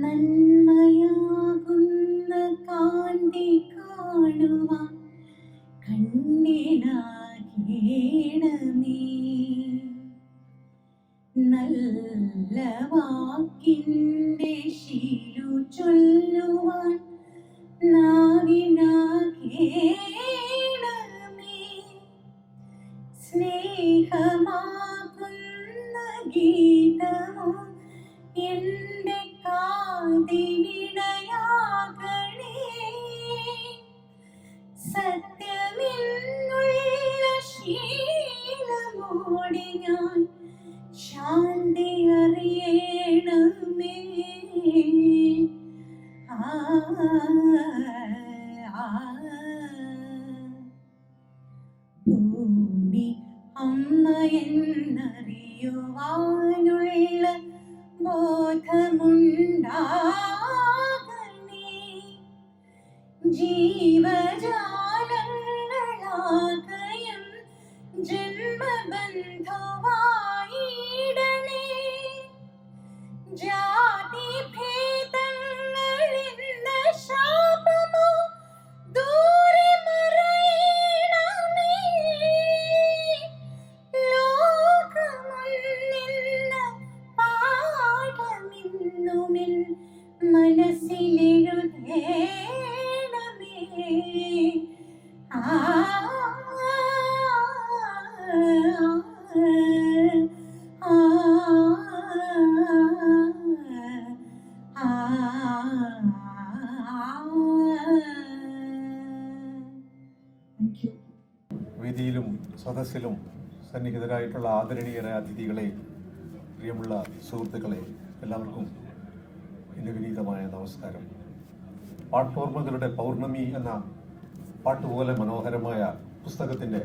നന്മയാകുന്ന കാന്തി കാണുവാൻ കണ്ണിനാകേണമേ. നല്ല വാക്കിൻ്റെ ശീലു ചൊല്ലുവാൻ നാവിനാകേണമേ. സ്നേഹമാകുന്ന ഗീതമോ എൻ്റെ കാതിനിടയാകണേ. സത്യമെന്നുള്ള ശീലമോടെ ഞാൻ ശാന്തി അറിയണമേ. ഭൂമി അമ്മ എന്നറിയുവാനുള്ള ബോധമുണ്ടാകണേ. ജീവജാലങ്ങളാകയും ജന്മബന്ധുവായിടണേ. ജാതി ഭേദങ്ങളെന്ന ശാപമോ ദൂരെ മറയണമേ. ലോകമൊന്നെന്ന പാഠമിന്നുമെൻ മനസ്സിലെഴുതേണമേ. വേദിയിലും സദസ്സിലും സന്നിഹിതരായിട്ടുള്ള ആദരണീയരായ അതിഥികളെ, പ്രിയമുള്ള സുഹൃത്തുക്കളെ, എല്ലാവർക്കും എൻ്റെ വിനീതമായ നമസ്കാരം. പാട്ടോർമ്മകളുടെ പൗർണമി എന്ന പാട്ടുപോലെ മനോഹരമായ പുസ്തകത്തിൻ്റെ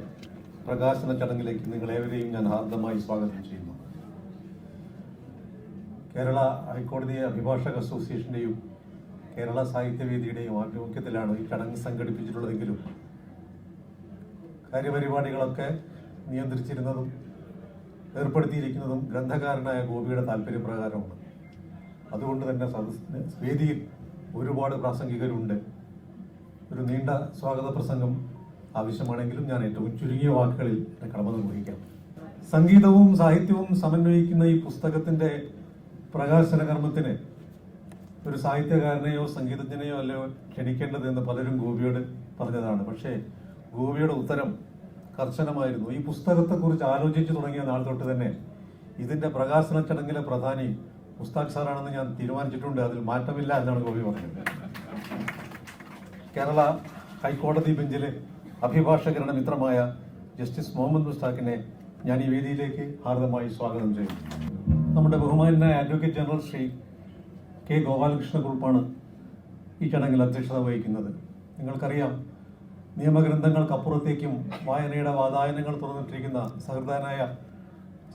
പ്രകാശന ചടങ്ങിലേക്ക് നിങ്ങളേവരെയും ഞാൻ ഹാർദമായി സ്വാഗതം ചെയ്യുന്നു. കേരള ഹൈക്കോടതി അഭിഭാഷക അസോസിയേഷൻ്റെയും കേരള സാഹിത്യവേദിയുടെയും ആഭിമുഖ്യത്തിലാണ് ഈ ചടങ്ങ് സംഘടിപ്പിച്ചിട്ടുള്ളതെങ്കിലും കാര്യപരിപാടികളൊക്കെ നിയന്ത്രിച്ചിരുന്നതും ഏർപ്പെടുത്തിയിരിക്കുന്നതും ഗ്രന്ഥകാരനായ ഗോപിയുടെ താല്പര്യപ്രകാരമാണ്. അതുകൊണ്ട് തന്നെ വേദിയിൽ ഒരുപാട് പ്രാസംഗികരുണ്ട്. ഒരു നീണ്ട സ്വാഗത പ്രസംഗം ആവശ്യമാണെങ്കിലും ഞാൻ ഏറ്റവും ചുരുങ്ങിയ വാക്കുകളിൽ കടമ നിർവഹിക്കാം. സംഗീതവും സാഹിത്യവും സമന്വയിക്കുന്ന ഈ പുസ്തകത്തിൻ്റെ പ്രകാശന കർമ്മത്തിന് ഒരു സാഹിത്യകാരനെയോ സംഗീതജ്ഞനെയോ അല്ലയോ ക്ഷണിക്കേണ്ടതെന്ന് പലരും ഗോപിയോട് പറഞ്ഞതാണ്. പക്ഷേ ഗോപിയുടെ ഉത്തരം കർശനമായിരുന്നു. ഈ പുസ്തകത്തെക്കുറിച്ച് ആലോചിച്ചു തുടങ്ങിയ നാൾ തൊട്ട് തന്നെ ഇതിൻ്റെ പ്രകാശന ചടങ്ങിലെ പ്രധാനി ഉസ്താദ് സാറാണെന്ന് ഞാൻ തീരുമാനിച്ചിട്ടുണ്ട്, അതിൽ മാറ്റമില്ല എന്നാണ് ഗോപി പറഞ്ഞത്. കേരള ഹൈക്കോടതി ബെഞ്ചിലെ അഭിഭാഷകരുടെ മിത്രമായ ജസ്റ്റിസ് മുഹമ്മദ് മുസ്താഖിനെ ഞാൻ ഈ വേദിയിലേക്ക് ഹാർദമായി സ്വാഗതം ചെയ്യുന്നു. നമ്മുടെ ബഹുമാനായ advocate general Shri K Gopalakrishna കുറുപ്പാണ് ഈ ചടങ്ങിൽ അധ്യക്ഷത വഹിക്കുന്നത്. നിങ്ങൾക്കറിയാം, നിയമഗ്രന്ഥങ്ങൾക്കപ്പുറത്തേക്കും വായനയുടെ വാതായനങ്ങൾ തുറന്നിട്ടിരിക്കുന്ന സഹൃദയനായ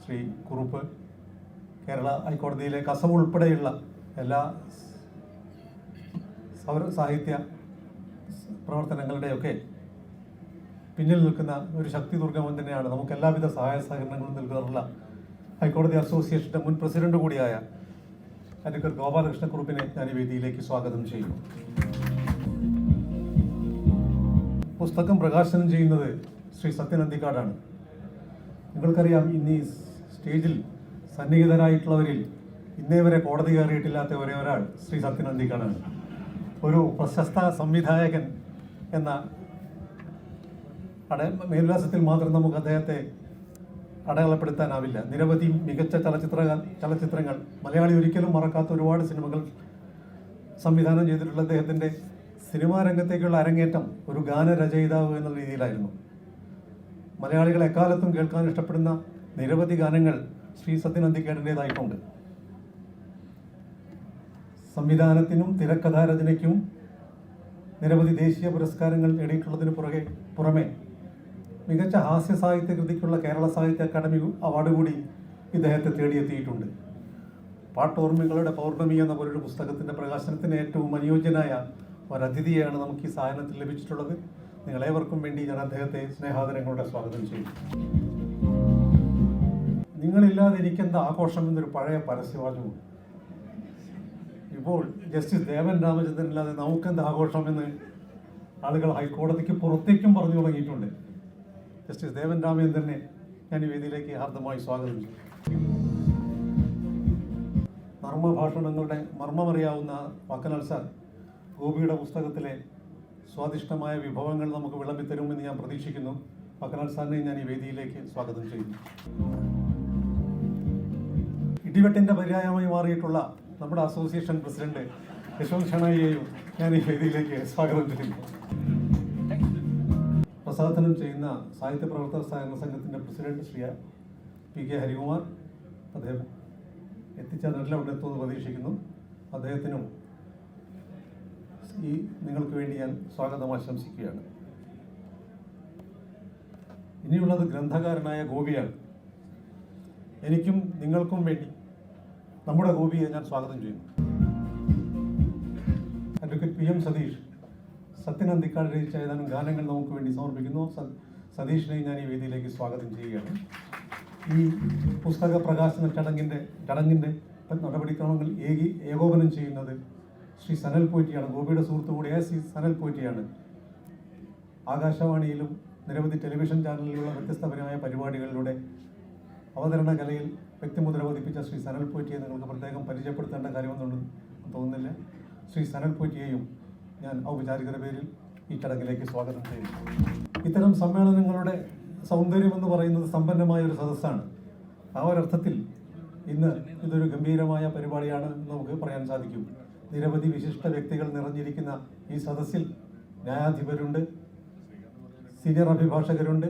ശ്രീ കുറുപ്പ് കേരള ഹൈക്കോടതിയിലെ കസവ് ഉൾപ്പെടെയുള്ള എല്ലാ സാഹിത്യ പ്രവർത്തനങ്ങളുടെയൊക്കെ പിന്നിൽ നിൽക്കുന്ന ഒരു ശക്തി ദുർഗമൻ തന്നെയാണ്. നമുക്ക് എല്ലാവിധ സഹായ സഹകരണങ്ങളും നൽകാറുള്ള ഹൈക്കോടതി അസോസിയേഷൻ്റെ മുൻ പ്രസിഡന്റ് കൂടിയായ അഡ്വക്കേറ്റ് ഗോപാലകൃഷ്ണക്കുറുപ്പിനെ ഞാൻ ഈ വേദിയിലേക്ക് സ്വാഗതം ചെയ്യുന്നു. പുസ്തകം പ്രകാശനം ചെയ്യുന്നത് ശ്രീ സത്യൻ അന്തിക്കാടാണ്. നിങ്ങൾക്കറിയാം, ഇന്ന് ഈ സ്റ്റേജിൽ സന്നിഹിതരായിട്ടുള്ളവരിൽ ഇന്നേ വരെ കോടതി കയറിയിട്ടില്ലാത്ത ഒരേ ഒരാൾ ശ്രീ സത്യൻ അന്തിക്കാടാണ്. ഒരു പ്രശസ്ത സംവിധായകൻ എന്ന മേൽവിലാസത്തിൽ മാത്രം നമുക്ക് അദ്ദേഹത്തെ അടയാളപ്പെടുത്താനാവില്ല. നിരവധി മികച്ച ചലച്ചിത്രങ്ങൾ, മലയാളി ഒരിക്കലും മറക്കാത്ത ഒരുപാട് സിനിമകൾ സംവിധാനം ചെയ്തിട്ടുള്ള അദ്ദേഹത്തിൻ്റെ സിനിമാ രംഗത്തേക്കുള്ള അരങ്ങേറ്റം ഒരു ഗാനരചയിതാവ് എന്നുള്ള രീതിയിലായിരുന്നു. മലയാളികൾ എക്കാലത്തും കേൾക്കാൻ ഇഷ്ടപ്പെടുന്ന നിരവധി ഗാനങ്ങൾ ശ്രീ സത്യൻ അന്തിക്കാടിൻ്റെതായിട്ടുണ്ട്. സംവിധാനത്തിനും തിരക്കഥാരചനയ്ക്കും നിരവധി ദേശീയ പുരസ്കാരങ്ങൾ നേടിയിട്ടുള്ളതിന് പുറമെ മികച്ച ഹാസ്യ സാഹിത്യ കൃതിക്കുള്ള കേരള സാഹിത്യ അക്കാദമി അവാർഡ് കൂടി ഇദ്ദേഹത്തെ തേടിയെത്തിയിട്ടുണ്ട്. പാട്ടോർമ്മകളുടെ പൗർണമി എന്ന പോലൊരു പുസ്തകത്തിൻ്റെ പ്രകാശനത്തിന് ഏറ്റവും അനുയോജ്യനായ ഒരതിഥിയാണ് നമുക്ക് ഈ സാധനത്തിൽ ലഭിച്ചിട്ടുള്ളത്. നിങ്ങളേവർക്കും വേണ്ടി ഞാൻ അദ്ദേഹത്തെ സ്നേഹാദരങ്ങളുടെ സ്വാഗതം ചെയ്യും. നിങ്ങളില്ലാതെ എനിക്കെന്താ ആഘോഷം എന്നൊരു പഴയ പരസ്യവാചകമുണ്ട്. ഇപ്പോൾ ജസ്റ്റിസ് ദേവൻ രാമചന്ദ്രൻ ഇല്ലാതെ നമുക്കെന്ത് ആഘോഷമെന്ന് ആളുകൾ ഹൈക്കോടതിക്ക് പുറത്തേക്കും പറഞ്ഞു തുടങ്ങിയിട്ടുണ്ട്. ജസ്റ്റിസ് ദേവൻ രാമചന്ദ്രനെ ഞാൻ ഈ വേദിയിലേക്ക് ഹാർദമായി സ്വാഗതം ചെയ്യും. നർമ്മഭാഷണങ്ങളുടെ മർമ്മമറിയാവുന്ന വക്കനാൽ സാർ ഗോപിയുടെ പുസ്തകത്തിലെ സ്വാദിഷ്ടമായ വിഭവങ്ങൾ നമുക്ക് വിളമ്പിത്തരുമെന്ന് ഞാൻ പ്രതീക്ഷിക്കുന്നു. വക്കനാൽ സാറിനെ ഞാൻ ഈ വേദിയിലേക്ക് സ്വാഗതം ചെയ്യുന്നു. ഇടിവെട്ടിൻ്റെ പര്യായമായി മാറിയിട്ടുള്ള നമ്മുടെ അസോസിയേഷൻ പ്രസിഡന്റ് യശ്വന്ത് ഷണായിയെയും ഞാൻ ഈ വേദിയിലേക്ക് സ്വാഗതം ചെയ്യുന്നു. പ്രസാധനം ചെയ്യുന്ന സാഹിത്യ പ്രവർത്തക സഹകരണ സംഘത്തിൻ്റെ പ്രസിഡന്റ് ശ്രീ PK ഹരികുമാർ, അദ്ദേഹം എത്തിച്ചേർന്നിട്ടില്ല, അവിടെ എത്തുമെന്ന് പ്രതീക്ഷിക്കുന്നു. അദ്ദേഹത്തിനും ഈ നിങ്ങൾക്ക് വേണ്ടി ഞാൻ സ്വാഗതം ആശംസിക്കുകയാണ്. ഇനിയുള്ളത് ഗ്രന്ഥകാരനായ ഗോപിയാണ്. എനിക്കും നിങ്ങൾക്കും വേണ്ടി നമ്മുടെ ഗോപിയെ ഞാൻ സ്വാഗതം ചെയ്യുന്നു. അഡ്വക്കേറ്റ് PM സതീഷ് സത്യനന്ദിക്കാട് രചിച്ച ഏതാനും ഗാനങ്ങൾ നമുക്ക് വേണ്ടി സമർപ്പിക്കുന്നു. സതീഷിനെ ഞാൻ ഈ വേദിയിലേക്ക് സ്വാഗതം ചെയ്യുകയാണ്. ഈ പുസ്തക പ്രകാശന ചടങ്ങിൻ്റെ നടപടിക്രമങ്ങൾ ഏകോപനം ചെയ്യുന്നത് ശ്രീ സനൽ പോറ്റിയാണ്. ഗോപിയുടെ സുഹൃത്തു കൂടിയായ ശ്രീ സനൽ പോറ്റിയാണ്. ആകാശവാണിയിലും നിരവധി ടെലിവിഷൻ ചാനലിലുള്ള വ്യത്യസ്തപരമായ പരിപാടികളിലൂടെ അവതരണ കലയിൽ വ്യക്തിമുദ്ര പതിപ്പിച്ച ശ്രീ സനൽ പോറ്റിയെ നിങ്ങൾക്ക് പ്രത്യേകം പരിചയപ്പെടുത്തേണ്ട കാര്യമൊന്നും തോന്നുന്നില്ല. ശ്രീ സനൽ പോറ്റിയെയും ഞാൻ ഔപചാരികത പേരിൽ ഈ ചടങ്ങിലേക്ക് സ്വാഗതം ചെയ്യുന്നു. ഇത്തരം സമ്മേളനങ്ങളുടെ സൗന്ദര്യമെന്ന് പറയുന്നത് സമ്പന്നമായ ഒരു സദസ്സാണ്. ആ ഒരർത്ഥത്തിൽ ഇന്ന് ഇതൊരു ഗംഭീരമായ പരിപാടിയാണ് എന്ന് നമുക്ക് പറയാൻ സാധിക്കും. നിരവധി വിശിഷ്ട വ്യക്തികൾ നിറഞ്ഞിരിക്കുന്ന ഈ സദസ്സിൽ ന്യായാധിപരുണ്ട്, സീനിയർ അഭിഭാഷകരുണ്ട്,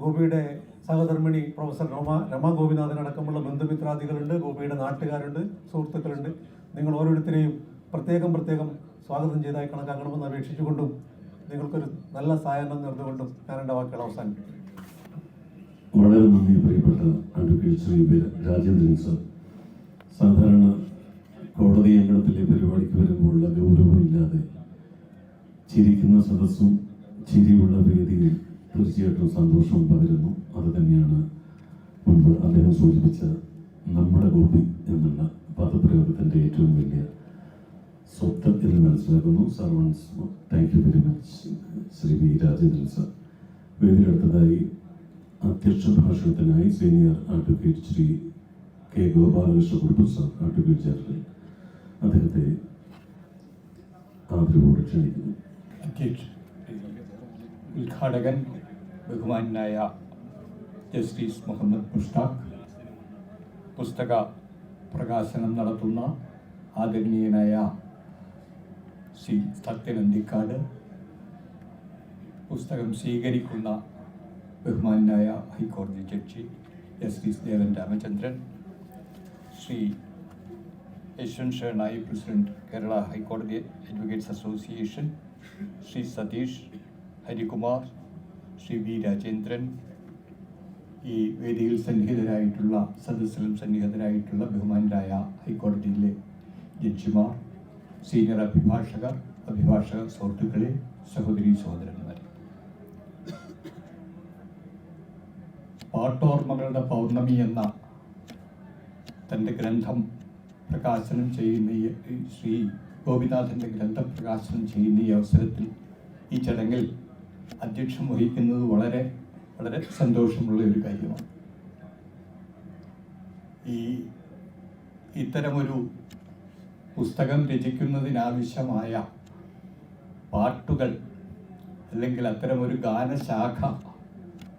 ഗോപിയുടെ സഹധർമ്മിണി പ്രൊഫസർ രമ ഗോപിനാഥൻ അടക്കമുള്ള ബന്ധുമിത്രാദികളുണ്ട്, ഗോപിയുടെ നാട്ടുകാരുണ്ട്, സുഹൃത്തുക്കളുണ്ട്. നിങ്ങൾ ഓരോരുത്തരെയും പ്രത്യേകം സ്വാഗതം ചെയ്തായി കണക്കാക്കണമെന്ന് അപേക്ഷിച്ചുകൊണ്ടും നിങ്ങൾക്കൊരു നല്ല സായാഹ്നം നേർന്നുകൊണ്ടും ഞാൻ എൻ്റെ വാക്കുകൾ അവസാനിപ്പിക്കും. വളരെ നന്ദി പ്രിയപ്പെട്ട അഡ്വക്കേറ്റ് ശ്രീ രാജേന്ദ്രൻ സർ. സാധാരണ കോടതി അങ്കണത്തിലെ പരിപാടിക്ക് വരുമ്പോഴുള്ള ഗൗരവമില്ലാതെ ചിരിക്കുന്ന സദസ്സും ചിരിയുള്ള വേദിയിൽ തീർച്ചയായിട്ടും സന്തോഷം പകരുന്നു. അത് തന്നെയാണ് മുൻപ് അദ്ദേഹം സൂചിപ്പിച്ച നമ്മുടെ ഗോപി എന്നുള്ള പദപ്രയോഗത്തിൻ്റെ ഏറ്റവും വലിയ സ്വത്ത് എന്ന് മനസ്സിലാക്കുന്നു. Sir once thank you very much Shri V Rajendran sir. വേദിയിലെടുത്തതായി അധ്യക്ഷ ഭാഷണത്തിനായി senior advocate Shri K Gopalakrishna Kurup sir, advocate general, അദ്ദേഹത്തെ ആദരവോടെ ക്ഷണിക്കുന്നു. ഉദ്ഘാടകൻ ബഹുമാനായ ജസ്റ്റിസ് മുഹമ്മദ് മുഷ്താഖ്, പുസ്തക പ്രകാശനം നടത്തുന്ന ആദരണീയനായ ശ്രീ സത്യനന്ദിക്കാട്, പുസ്തകം സ്വീകരിക്കുന്ന ബഹുമാനായ ഹൈക്കോടതി judge justice Devan Ramachandran, Shri Yashwant Shenoy, president Kerala ഹൈക്കോടതി advocates association, Shri Satish, Harikumar, Shri V Rajendran, ഈ വേദിയിൽ സന്നിഹിതരായിട്ടുള്ള സദസ്സിലും സന്നിഹിതരായിട്ടുള്ള ബഹുമാനരായ ഹൈക്കോടതിയിലെ ജഡ്ജിമാർ, സീനിയർ അഭിഭാഷക സുഹൃത്തുക്കളെ, സഹോദരീ സഹോദരന്മാരെ, പാട്ടോർമ്മകളുടെ പൗർണമി എന്ന തൻ്റെ ഗ്രന്ഥം പ്രകാശനം ചെയ്യുന്ന ശ്രീ ഗോപിനാഥൻ്റെ ഗ്രന്ഥം പ്രകാശനം ചെയ്യുന്ന ഈ അവസരത്തിൽ ഈ ചടങ്ങിൽ അധ്യക്ഷം വഹിക്കുന്നത് വളരെ സന്തോഷമുള്ള ഒരു കാര്യമാണ്. ഇത്തരമൊരു പുസ്തകം രചിക്കുന്നതിനാവശ്യമായ പാട്ടുകൾ അല്ലെങ്കിൽ അത്തരമൊരു ഗാനശാഖ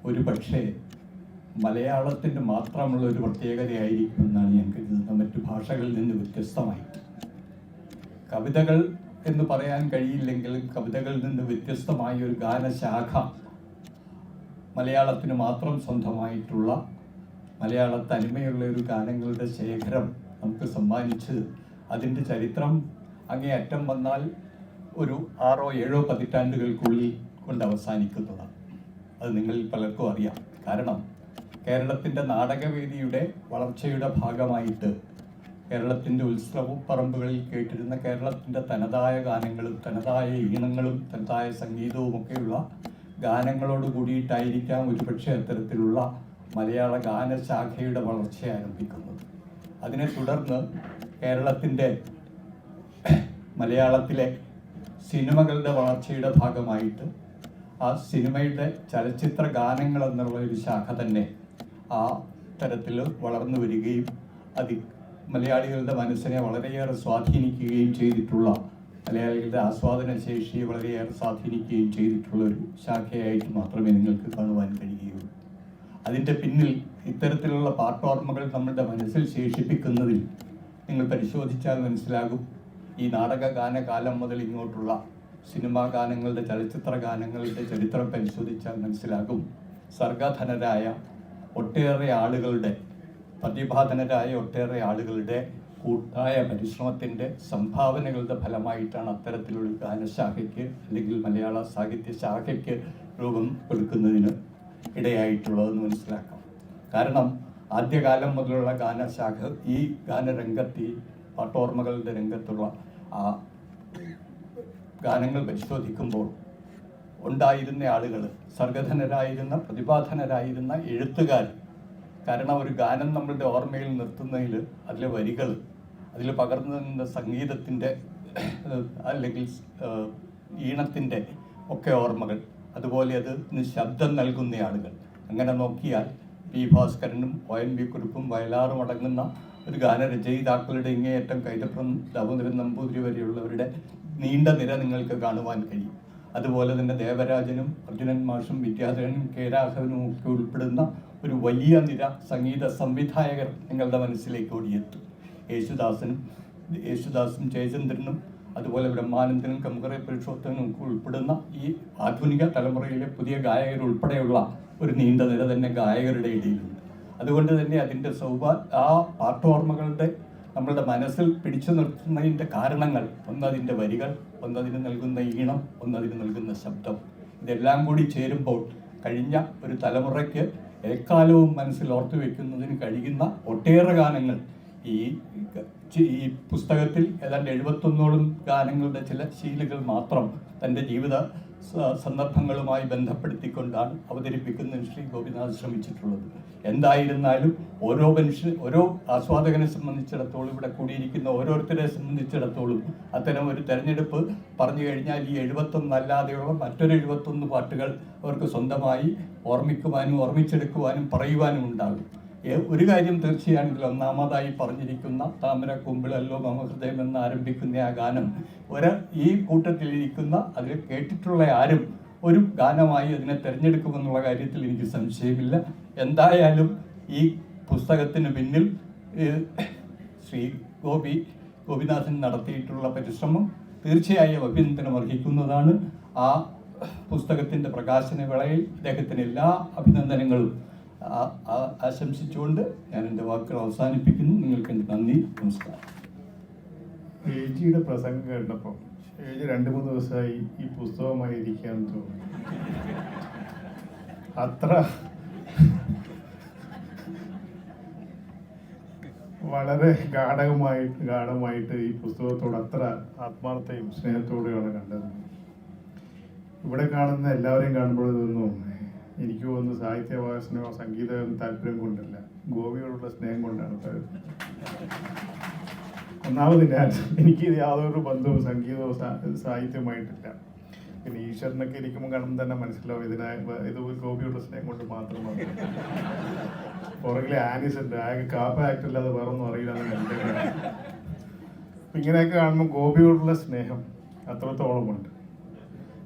ഒരു പക്ഷേ മലയാളത്തിൻ്റെ മാത്രമുള്ള ഒരു പ്രത്യേകതയായിരിക്കുമെന്നാണ് ഞാൻ കരുതുന്നത്. മറ്റു ഭാഷകളിൽ നിന്ന് വ്യത്യസ്തമായിട്ട് കവിതകൾ എന്ന് പറയാൻ കഴിയില്ലെങ്കിലും കവിതകളിൽ നിന്ന് വ്യത്യസ്തമായ ഒരു ഗാനശാഖ മലയാളത്തിന് മാത്രം സ്വന്തമായിട്ടുള്ള മലയാള തനിമയുള്ള ഒരു ഗാനങ്ങളുടെ ശേഖരം നമുക്ക് സമ്മാനിച്ച് അതിൻ്റെ ചരിത്രം അങ്ങേയറ്റം വന്നാൽ ഒരു 6-7 പതിറ്റാണ്ടുകൾക്കുള്ളിൽ കൊണ്ട് അവസാനിക്കുന്നതാണ്. അത് നിങ്ങളിൽ പലർക്കും അറിയാം. കാരണം കേരളത്തിൻ്റെ നാടകവേദിയുടെ വളർച്ചയുടെ ഭാഗമായിട്ട് കേരളത്തിൻ്റെ ഉത്സവപ്പറമ്പുകളിൽ കേട്ടിരുന്ന കേരളത്തിൻ്റെ തനതായ ഗാനങ്ങളും തനതായ ഈണങ്ങളും തനതായ സംഗീതവും ഒക്കെയുള്ള ഗാനങ്ങളോട് കൂടിയിട്ടായിരിക്കാം ഒരുപക്ഷെ അത്തരത്തിലുള്ള മലയാള ഗാനശാഖയുടെ വളർച്ച ആരംഭിക്കുന്നത്. അതിനെ തുടർന്ന് കേരളത്തിൻ്റെ മലയാളത്തിലെ സിനിമകളുടെ വളർച്ചയുടെ ഭാഗമായിട്ട് ആ സിനിമയുടെ ചലച്ചിത്ര ഗാനങ്ങൾ എന്നുള്ള ഒരു ശാഖ തന്നെ ആ തരത്തിൽ വളർന്നു വരികയും മലയാളികളുടെ മനസ്സിനെ വളരെയേറെ സ്വാധീനിക്കുകയും ചെയ്തിട്ടുള്ള, മലയാളികളുടെ ആസ്വാദന ശേഷിയെ വളരെയേറെ സ്വാധീനിക്കുകയും ചെയ്തിട്ടുള്ള ഒരു ശാഖയായിട്ട് മാത്രമേ നിങ്ങൾക്ക് കാണുവാൻ കഴിയുകയുള്ളൂ. അതിൻ്റെ പിന്നിൽ ഇത്തരത്തിലുള്ള പാട്ടോർമ്മകൾ നമ്മുടെ മനസ്സിൽ ശേഷിപ്പിക്കുന്നതിൽ നിങ്ങൾ പരിശോധിച്ചാൽ മനസ്സിലാകും. ഈ നാടക ഗാനകാലം മുതൽ ഇങ്ങോട്ടുള്ള സിനിമാ ഗാനങ്ങളുടെ, ചലച്ചിത്ര ഗാനങ്ങളുടെ ചരിത്രം പരിശോധിച്ചാൽ മനസ്സിലാകും. സർഗധനരായ ഒട്ടേറെ ആളുകളുടെ, പ്രതിഭാധനരായ ഒട്ടേറെ ആളുകളുടെ കൂട്ടായ പരിശ്രമത്തിൻ്റെ സംഭാവനകളുടെ ഫലമായിട്ടാണ് അത്തരത്തിലുള്ള ഗാനശാഖയ്ക്ക് അല്ലെങ്കിൽ മലയാള സാഹിത്യ ശാഖയ്ക്ക് രൂപം കൊടുക്കുന്നതിന് ഇടയായിട്ടുള്ളതെന്ന് മനസ്സിലാക്കാം. കാരണം ആദ്യകാലം മുതലുള്ള ഗാനശാഖ, ഈ ഗാനരംഗത്ത്, ഈ പാട്ടോർമ്മകളുടെ രംഗത്തുള്ള ആ ഗാനങ്ങൾ പരിശോധിക്കുമ്പോൾ ഉണ്ടായിരുന്ന ആളുകൾ, സർഗധനരായിരുന്ന, പ്രതിഭാധനരായിരുന്ന എഴുത്തുകാർ. കാരണം ഒരു ഗാനം നമ്മളുടെ ഓർമ്മയിൽ നിർത്തുന്നതിൽ അതിലെ വരികൾ, അതിൽ പകർന്നു നിന്ന സംഗീതത്തിൻ്റെ അല്ലെങ്കിൽ ഈണത്തിൻ്റെ ഒക്കെ ഓർമ്മകൾ, അതുപോലെ അതിന് ശബ്ദം നൽകുന്ന ആളുകൾ. അങ്ങനെ നോക്കിയാൽ പി ഭാസ്കരനും ONV കുറുപ്പും വയലാറും അടങ്ങുന്ന ഒരു ഗാനരചയിതാക്കളുടെ ഇങ്ങേയറ്റം കൈതപ്രം ദാമോദരൻ നമ്പൂതിരി വരെയുള്ളവരുടെ നീണ്ട നിര നിങ്ങൾക്ക് കാണുവാൻ കഴിയും. അതുപോലെ തന്നെ ദേവരാജനും അർജുനൻ മാഷും വിദ്യാധരനും കെ രാഘവനും ഒക്കെ ഉൾപ്പെടുന്ന ഒരു വലിയ നിര സംഗീത സംവിധായകർ നിങ്ങളുടെ മനസ്സിലേക്ക് ഓടിയെത്തും. യേശുദാസും ജയചന്ദ്രനും അതുപോലെ ബ്രഹ്മാനന്ദനും കമുകറെ പുരുഷോത്തമനും ഒക്കെ ഉൾപ്പെടുന്ന ഈ ആധുനിക തലമുറയിലെ പുതിയ ഗായകർ ഉൾപ്പെടെയുള്ള ഒരു നീണ്ട നിര തന്നെ ഗായകരുടെ ഇടയിലുണ്ട്. അതുകൊണ്ട് തന്നെ അതിൻ്റെ ആ പാട്ടോർമ്മകളുടെ നമ്മളുടെ മനസ്സിൽ പിടിച്ചു നിർത്തുന്നതിൻ്റെ കാരണങ്ങൾ, ഒന്നതിൻ്റെ വരികൾ, ഒന്നതിന് നൽകുന്ന ഈണം, ഒന്നതിന് നൽകുന്ന ശബ്ദം, ഇതെല്ലാം കൂടി ചേരുമ്പോൾ കഴിഞ്ഞ ഒരു തലമുറയ്ക്ക് എക്കാലവും മനസ്സിൽ ഓർത്തു വെക്കുന്നതിന് കഴിയുന്ന ഒട്ടേറെ ഗാനങ്ങൾ ഈ പുസ്തകത്തിൽ ഏതാണ്ട് 71ഓളം ഗാനങ്ങളുടെ ചില ശീലുകൾ മാത്രം തൻ്റെ ജീവിത സന്ദർഭങ്ങളുമായി ബന്ധപ്പെടുത്തിക്കൊണ്ടാണ് അവതരിപ്പിക്കുന്നതിന് ശ്രീ ഗോപിനാഥ് ശ്രമിച്ചിട്ടുള്ളത്. എന്തായിരുന്നാലും ഓരോ ആസ്വാദകനെ സംബന്ധിച്ചിടത്തോളം, ഇവിടെ കൂടിയിരിക്കുന്ന ഓരോരുത്തരെ സംബന്ധിച്ചിടത്തോളം അത്തരം ഒരു തെരഞ്ഞെടുപ്പ് പറഞ്ഞു കഴിഞ്ഞാൽ ഈ 71 അല്ലാതെയുള്ള മറ്റൊരു 71 പാട്ടുകൾ അവർക്ക് സ്വന്തമായി ഓർമ്മിക്കുവാനും ഓർമ്മിച്ചെടുക്കുവാനും പറയുവാനും ഉണ്ടാകും. ഒരു കാര്യം തീർച്ചയാണെങ്കിൽ, ഒന്നാമതായി പറഞ്ഞിരിക്കുന്ന താമര കുമ്പിളല്ലോ മമഹൃദയം എന്ന് ആരംഭിക്കുന്ന ആ ഗാനം ഈ കൂട്ടത്തിലിരിക്കുന്ന അതിൽ കേട്ടിട്ടുള്ള ആരും ഒരു ഗാനമായി അതിനെ തിരഞ്ഞെടുക്കുമെന്നുള്ള കാര്യത്തിൽ എനിക്ക് സംശയമില്ല. എന്തായാലും ഈ പുസ്തകത്തിന് പിന്നിൽ ശ്രീ ഗോപിനാഥൻ നടത്തിയിട്ടുള്ള പരിശ്രമം തീർച്ചയായും അഭിനന്ദനം അർഹിക്കുന്നതാണ്. ആ പുസ്തകത്തിൻ്റെ പ്രകാശന വേളയിൽ അദ്ദേഹത്തിന് എല്ലാ അഭിനന്ദനങ്ങളും ആശംസിച്ചുകൊണ്ട് ഞാൻ എൻ്റെ വാക്കുകൾ അവസാനിപ്പിക്കുന്നു. നിങ്ങൾക്ക് എൻ്റെ നന്ദി, നമസ്കാരം. ഏജിയുടെ പ്രസംഗം കേട്ടപ്പോൾ ഏജ് 2-3 ദിവസമായി ഈ പുസ്തകമായി ഇരിക്കാന്ന് തോന്നുന്നു. അത്ര വളരെ ഗാഠമായിട്ട് ഈ പുസ്തകത്തോട് അത്ര ആത്മാർത്ഥയും സ്നേഹത്തോടെയാണ് കണ്ടത്. ഇവിടെ കാണുന്ന എല്ലാവരെയും കാണുമ്പോൾ ഇതൊന്നും എനിക്ക് തോന്നുന്നു സാഹിത്യവാസനയോ സംഗീത താല്പര്യം കൊണ്ടല്ല, ഗോപിയോടുള്ള സ്നേഹം കൊണ്ടാണ്. ഒന്നാമത് എനിക്ക് യാതൊരു ബന്ധവും സംഗീതവും സാഹിത്യവുമായിട്ടില്ല. പിന്നെ ഈശ്വരനൊക്കെ ഇരിക്കുമ്പോൾ കാണുമ്പോൾ തന്നെ മനസ്സിലാവും ഇത് ഗോപിയോടുള്ള സ്നേഹം കൊണ്ട് മാത്രമാണ്. പുറകിലെ ആനിസ് ഉണ്ട്, ആകെ കാപ്പ ആക്ട് അല്ലാതെ വേറെ ഒന്നും അറിയില്ല. ഇങ്ങനെയൊക്കെ കാണുമ്പോൾ ഗോപിയോടുള്ള സ്നേഹം അത്രത്തോളമുണ്ട്.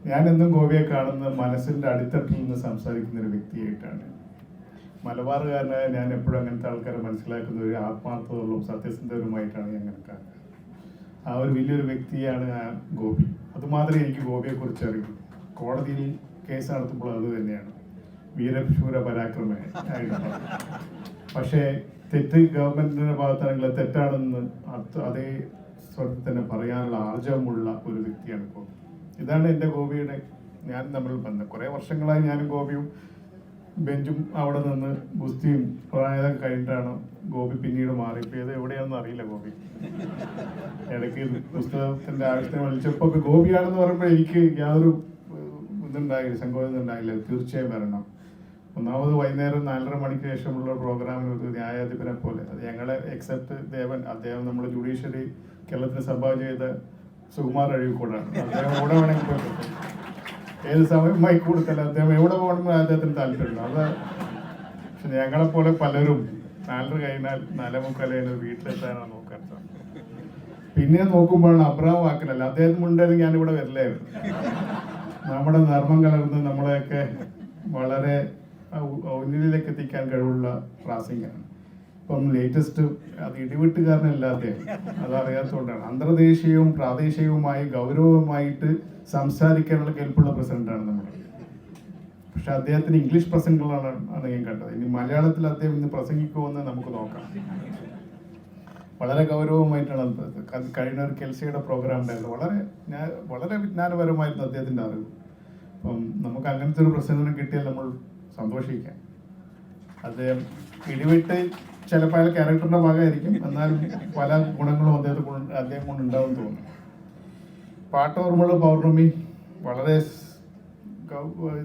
ഞാനെന്നും ഗോപിയെ കാണുന്നത് മനസ്സിൻ്റെ അടിത്തട്ടിൽ നിന്ന് സംസാരിക്കുന്ന ഒരു വ്യക്തിയായിട്ടാണ്. മലബാറുകാരനായ ഞാൻ എപ്പോഴും അങ്ങനത്തെ ആൾക്കാരെ മനസ്സിലാക്കുന്ന ഒരു ആത്മാർത്ഥതകളും സത്യസന്ധരുമായിട്ടാണ് ഞാൻ കണക്കാക്കുക. ആ ഒരു വലിയൊരു വ്യക്തിയാണ് ആ ഗോപി. അതുമാത്രമേ എനിക്ക് ഗോപിയെക്കുറിച്ച് അറിയൂ. കോടതിയിൽ കേസ് നടത്തുമ്പോൾ അത് തന്നെയാണ്, വീരശൂര പരാക്രമനായിട്ടുള്ളത്. പക്ഷേ തെറ്റ് ഗവൺമെൻറ്റിൻ്റെ ഭാഗത്താണെങ്കിൽ തെറ്റാണെന്ന് അതേ സ്വരത്തിൽ തന്നെ പറയാനുള്ള ആർജവമുള്ള ഒരു വ്യക്തിയാണ് ഗോപി. ഇതാണ് എൻ്റെ ഗോപിയുടെ ഞാൻ തമ്മിൽ ബന്ധം. കുറേ വർഷങ്ങളായി ഞാനും ഗോപിയും ബെഞ്ചും അവിടെ നിന്ന് ഗുസ്തിയും പ്രായം കഴിഞ്ഞിട്ടാണ് ഗോപി പിന്നീട് മാറിപ്പോയത്. എവിടെയാണെന്ന് അറിയില്ല. ഗോപി ഇടയ്ക്ക് പുസ്തകത്തിൻ്റെ ആവശ്യത്തിന് വിളിച്ചപ്പോൾ ഗോപിയാണെന്ന് പറയുമ്പോൾ എനിക്ക് യാതൊരു ഇതുണ്ടായില്ല, സങ്കോചം ഉണ്ടായില്ല. തീർച്ചയായും വരണം. ഒന്നാമത് വൈകുന്നേരം 4:30 മണിക്ക് ശേഷമുള്ള പ്രോഗ്രാമിന് ഒരു ന്യായാധിപനെ പോലെ, അത് ഞങ്ങളെ എക്സെപ്റ്റ് ദേവൻ, അദ്ദേഹം നമ്മുടെ ജുഡീഷ്യറി കേരളത്തിന് സംഭാവന ചെയ്ത സുകുമാർ അഴീക്കോടാണ്. അദ്ദേഹം എവിടെ വേണമെങ്കിൽ പോയി കിട്ടും, ഏത് സമയം മൈക്ക് കൊടുത്തല്ല, അദ്ദേഹം എവിടെ പോകണമെന്ന് അദ്ദേഹത്തിന് താല്പര്യമുണ്ട്. അത് പക്ഷെ ഞങ്ങളെപ്പോലെ പലരും 4:30 കഴിഞ്ഞാൽ 4:45 വീട്ടിലെത്താനാണ് നോക്കാൻ സാധിക്കും. പിന്നെ നോക്കുമ്പോഴാണ് അബ്രഹാം വാക്കിലല്ല, അദ്ദേഹത്തിന് ഉണ്ടായിരുന്നു ഞാനിവിടെ വരില്ലായിരുന്നു. നമ്മുടെ നർമ്മം കലർന്ന് നമ്മളെയൊക്കെ വളരെ ഉന്നതിയിലേക്ക് എത്തിക്കാൻ കഴിവുള്ള പ്രാസംഗികനാണ്. ഇപ്പം ലേറ്റസ്റ്റ് അത് ഇടിവിട്ടുകാരനല്ല അദ്ദേഹം, അതറിയാത്തതുകൊണ്ടാണ്. അന്തർദേശീയവും പ്രാദേശികവുമായി ഗൗരവമായിട്ട് സംസാരിക്കാനുള്ള കെൽപ്പുള്ള പ്രസിഡന്റാണ് നമ്മുടെ. പക്ഷെ അദ്ദേഹത്തിന് ഇംഗ്ലീഷ് പ്രസംഗങ്ങളാണ് ഞാൻ കണ്ടത്. ഇനി മലയാളത്തിൽ അദ്ദേഹം ഇന്ന് പ്രസംഗിക്കുമെന്ന് നമുക്ക് നോക്കാം. വളരെ ഗൗരവമായിട്ടാണ് കഴിഞ്ഞ ഒരു കെൽസിയുടെ പ്രോഗ്രാം ഉണ്ടായിരുന്നു. വളരെ വിജ്ഞാനപരമായിരുന്നു അദ്ദേഹത്തിൻ്റെ അറിവ്. അപ്പം നമുക്ക് അങ്ങനത്തെ ഒരു പ്രസംഗം കിട്ടിയാൽ നമ്മൾ സന്തോഷിക്കാം. അദ്ദേഹം ഇടിവിട്ട് ചിലപ്പോൾ അയാൾ ക്യാരക്ടറിൻ്റെ ഭാഗമായിരിക്കും, എന്നാലും പല ഗുണങ്ങളും അദ്ദേഹം കൊണ്ട് ഉണ്ടാവും തോന്നുന്നു. പാട്ടോർമ്മള് പൗർണമി വളരെ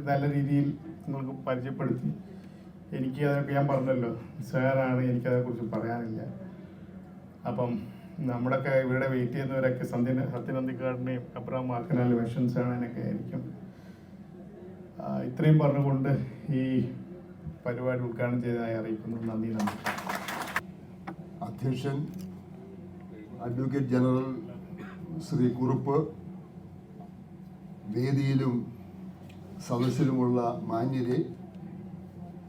നല്ല രീതിയിൽ നിങ്ങൾക്ക് പരിചയപ്പെടുത്തി. എനിക്ക് അതൊക്കെ ഞാൻ പറഞ്ഞല്ലോ, സാറാണ്, എനിക്കതേക്കുറിച്ച് പറയാനില്ല. അപ്പം നമ്മുടെയൊക്കെ ഇവിടെ വെയിറ്റ് ചെയ്യുന്നവരൊക്കെ സത്യനന്ദിക്കാടിനെയും അബ്രഹാം മാർക്കനാലും വെഷൻസാണ് എന്നൊക്കെ ആയിരിക്കും. ഇത്രയും പറഞ്ഞുകൊണ്ട് ഈ പരിപാടി ഉദ്ഘാടനം ചെയ്തതായി അറിയിക്കുന്നു. നന്ദി. അധ്യക്ഷൻ അഡ്വക്കേറ്റ് ജനറൽ ശ്രീ കുറുപ്പ്, വേദിയിലും സദസ്സിലുമുള്ള മാന്യരെ,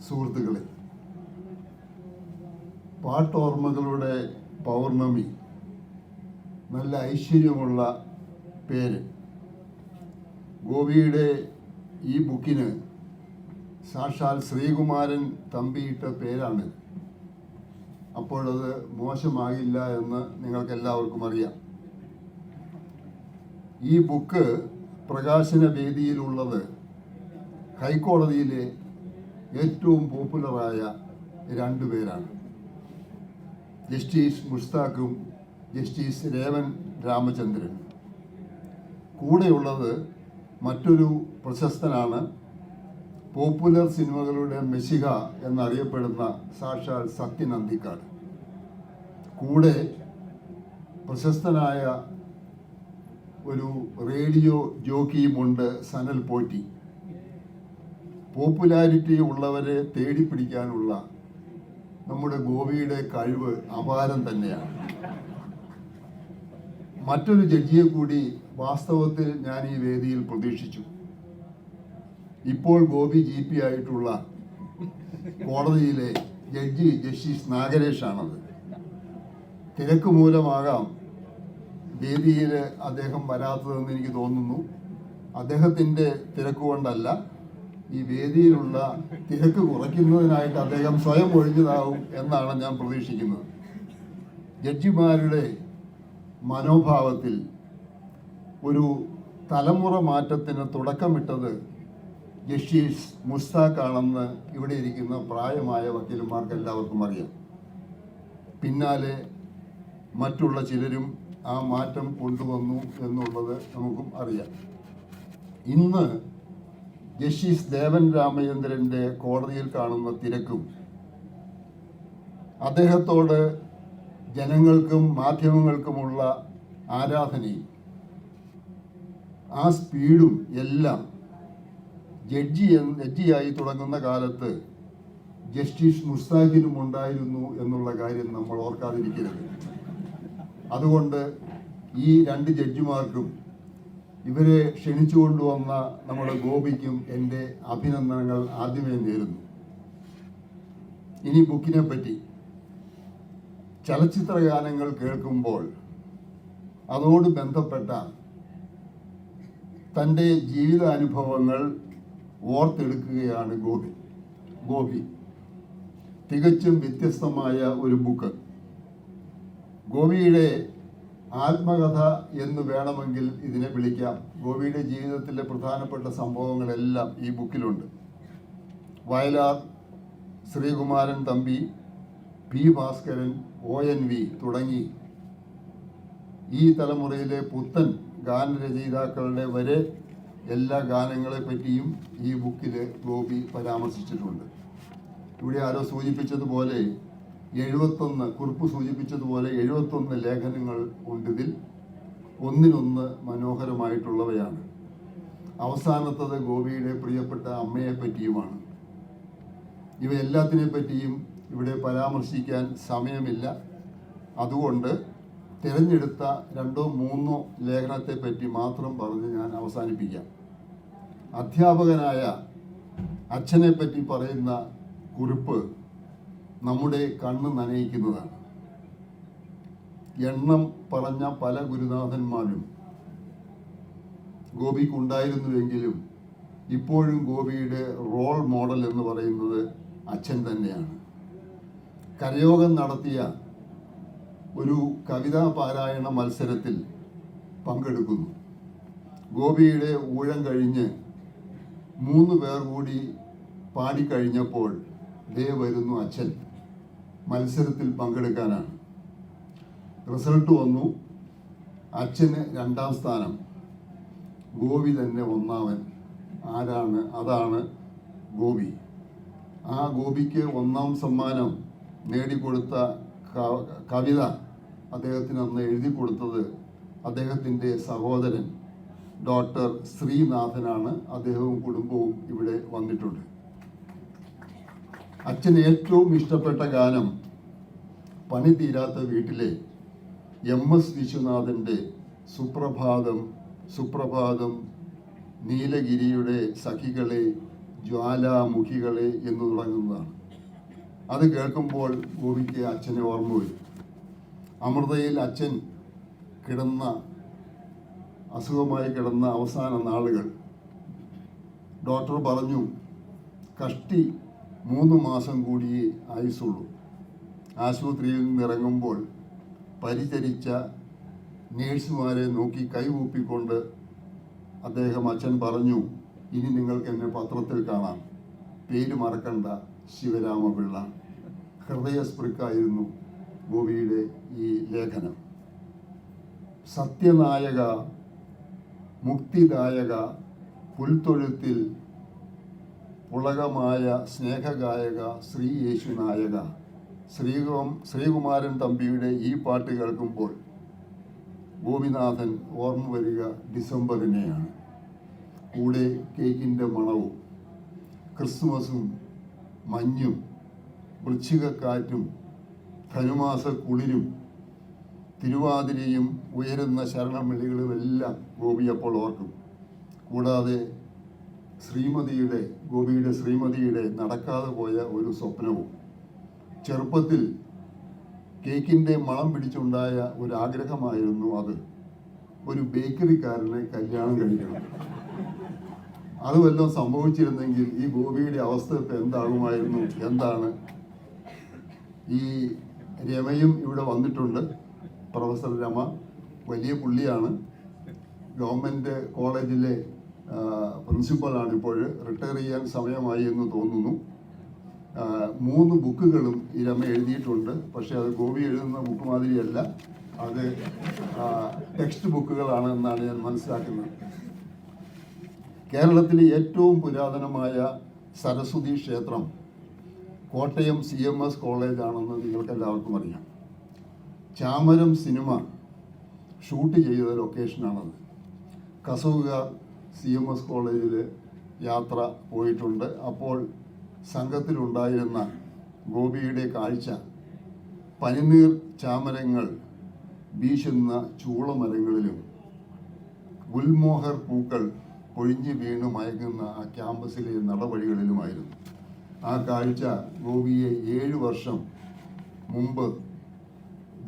സുഹൃത്തുക്കളെ, പാട്ടോർമ്മകളുടെ പൗർണമി, നല്ല ഐശ്വര്യമുള്ള പേര്. ഗോപിയുടെ ഈ ബുക്കിന് സാക്ഷാൽ ശ്രീകുമാരൻ തമ്പിയിട്ട പേരാണ്. അപ്പോഴത് മോശമാകില്ല എന്ന് നിങ്ങൾക്കെല്ലാവർക്കും അറിയാം. ഈ ബുക്ക് പ്രകാശന വേദിയിലുള്ളത് ഹൈക്കോടതിയിലെ ഏറ്റവും പോപ്പുലറായ 2 പേരാണ്, ജസ്റ്റിസ് മുസ്താഖും ജസ്റ്റിസ് രേവൻ രാമചന്ദ്രൻ. കൂടെയുള്ളത് മറ്റൊരു പ്രശസ്തനാണ്, പോപ്പുലർ സിനിമകളുടെ മെസ്സിഹ എന്നറിയപ്പെടുന്ന സാക്ഷാൽ സത്യനന്ദിക്കാട്. കൂടെ പ്രശസ്തനായ ഒരു റേഡിയോ ജോക്കിയുമുണ്ട്, സനൽ പോറ്റി. പോപ്പുലാരിറ്റി ഉള്ളവരെ തേടിപ്പിടിക്കാനുള്ള നമ്മുടെ ഗോപിയുടെ കഴിവ് അപാരം തന്നെയാണ്. മറ്റൊരു ജഡ്ജിയെ കൂടി വാസ്തവത്തിൽ ഞാൻ ഈ വേദിയിൽ പ്രതീക്ഷിച്ചു. ഇപ്പോൾ ഗോപി GP ആയിട്ടുള്ള കോടതിയിലെ ജഡ്ജി ജസ്റ്റിസ് നാഗരേഷാണത്. തിരക്ക് മൂലമാകാം വേദിയിൽ അദ്ദേഹം വരാത്തതെന്ന് എനിക്ക് തോന്നുന്നു. അദ്ദേഹത്തിൻ്റെ തിരക്ക് കൊണ്ടല്ല, ഈ വേദിയിലുള്ള തിരക്ക് കുറയ്ക്കുന്നതിനായിട്ട് അദ്ദേഹം സ്വയം ഒഴിഞ്ഞതാവും എന്നാണ് ഞാൻ പ്രതീക്ഷിക്കുന്നത്. ജഡ്ജിമാരുടെ മനോഭാവത്തിൽ ഒരു തലമുറ മാറ്റത്തിന് തുടക്കമിട്ടത് ജസ്റ്റിസ് മുസ്താഖാണെന്ന് ഇവിടെ ഇരിക്കുന്ന പ്രായമായ വക്കീലന്മാർക്ക് എല്ലാവർക്കും അറിയാം. പിന്നാലെ മറ്റുള്ള ചിലരും ആ മാറ്റം കൊണ്ടുവന്നു എന്നുള്ളത് നമുക്കും അറിയാം. ഇന്ന് ജസ്റ്റിസ് ദേവൻ രാമചന്ദ്രൻ്റെ കോടതിയിൽ കാണുന്ന തിരക്കും അദ്ദേഹത്തോട് ജനങ്ങൾക്കും മാധ്യമങ്ങൾക്കുമുള്ള ആരാധനയും ആ സ്പീഡും എല്ലാം ജഡ്ജിയായി തുടങ്ങുന്ന കാലത്ത് ജസ്റ്റിസ് മുസ്താഖിനും ഉണ്ടായിരുന്നു എന്നുള്ള കാര്യം നമ്മൾ ഓർക്കാതിരിക്കരുത്. അതുകൊണ്ട് ഈ 2 ജഡ്ജിമാർക്കും ഇവരെ ക്ഷണിച്ചു കൊണ്ടുവന്ന നമ്മുടെ ഗോപിക്കും എൻ്റെ അഭിനന്ദനങ്ങൾ ആദ്യമേ നേരുന്നു. ഇനി ബുക്കിനെ പറ്റി, ചലച്ചിത്ര ഗാനങ്ങൾ കേൾക്കുമ്പോൾ അതോട് ബന്ധപ്പെട്ട തൻ്റെ ജീവിതാനുഭവങ്ങൾ ഓർത്തെടുക്കുകയാണ് ഗോപി. തികച്ചും വ്യത്യസ്തമായ ഒരു ബുക്ക്. ഗോപിയുടെ ആത്മകഥ എന്ന് വേണമെങ്കിൽ ഇതിനെ വിളിക്കാം. ഗോപിയുടെ ജീവിതത്തിലെ പ്രധാനപ്പെട്ട സംഭവങ്ങളെല്ലാം ഈ ബുക്കിലുണ്ട്. വയലാർ, ശ്രീകുമാരൻ തമ്പി, P. ഭാസ്കരൻ, ONV തുടങ്ങി ഈ തലമുറയിലെ പുത്തൻ ഗാനരചയിതാക്കളുടെ വരെ എല്ലാ ഗാനങ്ങളെ പറ്റിയും ഈ ബുക്കിൽ ഗോപി പരാമർശിച്ചിട്ടുണ്ട്. ഇവിടെ ആരോ സൂചിപ്പിച്ചതുപോലെ 71 കുറിപ്പ് സൂചിപ്പിച്ചതുപോലെ 71 ലേഖനങ്ങൾ ഉണ്ടിതിൽ. ഒന്നിനൊന്ന് മനോഹരമായിട്ടുള്ളവയാണ്. അവസാനത്തത് ഗോപിയുടെ പ്രിയപ്പെട്ട അമ്മയെ പറ്റിയുമാണ്. ഇവ എല്ലാത്തിനെ പറ്റിയും ഇവിടെ പരാമർശിക്കാൻ സമയമില്ല. അതുകൊണ്ട് തിരഞ്ഞെടുത്ത 2-3 ലേഖനത്തെ പറ്റി മാത്രം പറഞ്ഞ് ഞാൻ അവസാനിപ്പിക്കാം. അധ്യാപകനായ അച്ഛനെ പറ്റി പറയുന്ന കുറിപ്പ് നമ്മുടെ കണ്ണ് നനയിക്കുന്നതാണ്. എണ്ണം പറഞ്ഞ പല ഗുരുനാഥന്മാരും ഗോപിക്കുണ്ടായിരുന്നുവെങ്കിലും ഇപ്പോഴും ഗോപിയുടെ റോൾ മോഡൽ എന്ന് പറയുന്നത് അച്ഛൻ തന്നെയാണ്. കരയോഗം നടത്തിയ ഒരു കവിതാ പാരായണ മത്സരത്തിൽ പങ്കെടുക്കുന്നു. ഗോപിയുടെ ഊഴം കഴിഞ്ഞ് 3 പേർ കൂടി പാടിക്കഴിഞ്ഞപ്പോൾ ദേ വരുന്നു അച്ഛൻ മത്സരത്തിൽ പങ്കെടുക്കാനാണ്. റിസൾട്ട് വന്നു. അച്ഛന് 2ാം സ്ഥാനം, ഗോപി തന്നെ 1ാമൻ. ആരാണ്? അതാണ് ഗോപി. ആ ഗോപിക്ക് 1ാം സമ്മാനം നേടിക്കൊടുത്ത കവിത അദ്ദേഹത്തിന് അന്ന് എഴുതി കൊടുത്തത് അദ്ദേഹത്തിൻ്റെ സഹോദരൻ ഡോക്ടർ ശ്രീനാഥനാണ്. അദ്ദേഹവും കുടുംബവും ഇവിടെ വന്നിട്ടുണ്ട്. അച്ഛന് ഏറ്റവും ഇഷ്ടപ്പെട്ട ഗാനം പണി തീരാത്ത വീട്ടിലെ MS വിശ്വനാഥൻ്റെ സുപ്രഭാതം സുപ്രഭാതം നീലഗിരിയുടെ സഖികളെ ജ്വാലാമുഖികളെ എന്ന് തുടങ്ങുന്നതാണ്. അത് കേൾക്കുമ്പോൾ ഗോപിക്ക് അച്ഛനെ ഓർമ്മ വരും. അമൃതയിൽ അച്ഛൻ അസുഖമായി കിടന്ന അവസാന നാളുകൾ ഡോക്ടർ പറഞ്ഞു, കഷ്ടി 3 മാസം കൂടിയേ ആയുസുള്ളൂ. ആശുപത്രിയിൽ നിന്നിറങ്ങുമ്പോൾ പരിചരിച്ച നേഴ്സുമാരെ നോക്കി കൈകൂപ്പിക്കൊണ്ട് അച്ഛൻ പറഞ്ഞു, ഇനി നിങ്ങൾക്ക് എന്നെ പത്രത്തിൽ കാണാം, പേര് മറക്കണ്ട, ശിവരാമപിള്ള. ഹൃദയസ്പൃക്കായിരുന്നു ഗോപിയുടെ ഈ ലേഖനം. സത്യനായക, മുക്തിദായക, പുൽത്തൊഴുത്തിൽ പുളകമായ സ്നേഹഗായക, ശ്രീ യേശുനായക. ശ്രീകുമാരൻ തമ്പിയുടെ ഈ പാട്ട് കേൾക്കുമ്പോൾ ഗോപിനാഥൻ ഓർമ്മ വരിക ഡിസംബറിനെയാണ്. കൂടെ കേക്കിൻ്റെ മണവും ക്രിസ്മസും മഞ്ഞും വൃശ്ചികക്കാറ്റും ധനുമാസ കുളിരും തിരുവാതിരയും ഉയരുന്ന ശരണമിളികളുമെല്ലാം ഗോപി അപ്പോൾ ഓർക്കും. കൂടാതെ ഗോപിയുടെ ശ്രീമതിയുടെ നടക്കാതെ പോയ ഒരു സ്വപ്നവും. ചെറുപ്പത്തിൽ കേക്കിൻ്റെ മണം പിടിച്ചുണ്ടായ ഒരു ആഗ്രഹമായിരുന്നു അത്. ഒരു ബേക്കറിക്കാരനെ കല്യാണം കഴിക്കണം. അത് വല്ലതും സംഭവിച്ചിരുന്നെങ്കിൽ ഈ ഗോപിയുടെ അവസ്ഥ ഇപ്പം എന്താകുമായിരുന്നു? എന്താണ്? ഈ രമയും ഇവിടെ വന്നിട്ടുണ്ട്. പ്രൊഫസർ രമ വലിയ പുള്ളിയാണ്. ഗവൺമെൻറ് കോളേജിലെ പ്രിൻസിപ്പലാണ്. ഇപ്പോൾ റിട്ടയർ ചെയ്യാൻ സമയമായി എന്ന് തോന്നുന്നു. 3 ബുക്കുകളും ഈ രമ എഴുതിയിട്ടുണ്ട്. പക്ഷേ അത് ഗോപി എഴുതുന്ന ബുക്ക് മാതിരിയല്ല, അത് ടെക്സ്റ്റ് ബുക്കുകളാണ് എന്നാണ് ഞാൻ മനസ്സിലാക്കുന്നത്. കേരളത്തിലെ ഏറ്റവും പുരാതനമായ സരസ്വതി ക്ഷേത്രം കോട്ടയം CMS കോളേജാണെന്ന് നിങ്ങൾക്കെല്ലാവർക്കും അറിയാം. ചാമരം സിനിമ ഷൂട്ട് ചെയ്ത ലൊക്കേഷനാണത്. കസവുകാർ CMS കോളേജിൽ യാത്ര പോയിട്ടുണ്ട്. അപ്പോൾ സംഘത്തിലുണ്ടായിരുന്ന ഗോപിയുടെ കാഴ്ച പനിനീർ ചാമരങ്ങൾ വീശുന്ന ചൂളമരങ്ങളിലും ഗുൽമോഹർ പൂക്കൾ പൊഴിഞ്ഞു വീണു മയങ്ങുന്ന ആ ക്യാമ്പസിലെ നടവഴികളിലുമായിരുന്നു. ആ കാഴ്ച ഗോപിയെ 7 വർഷം മുമ്പ്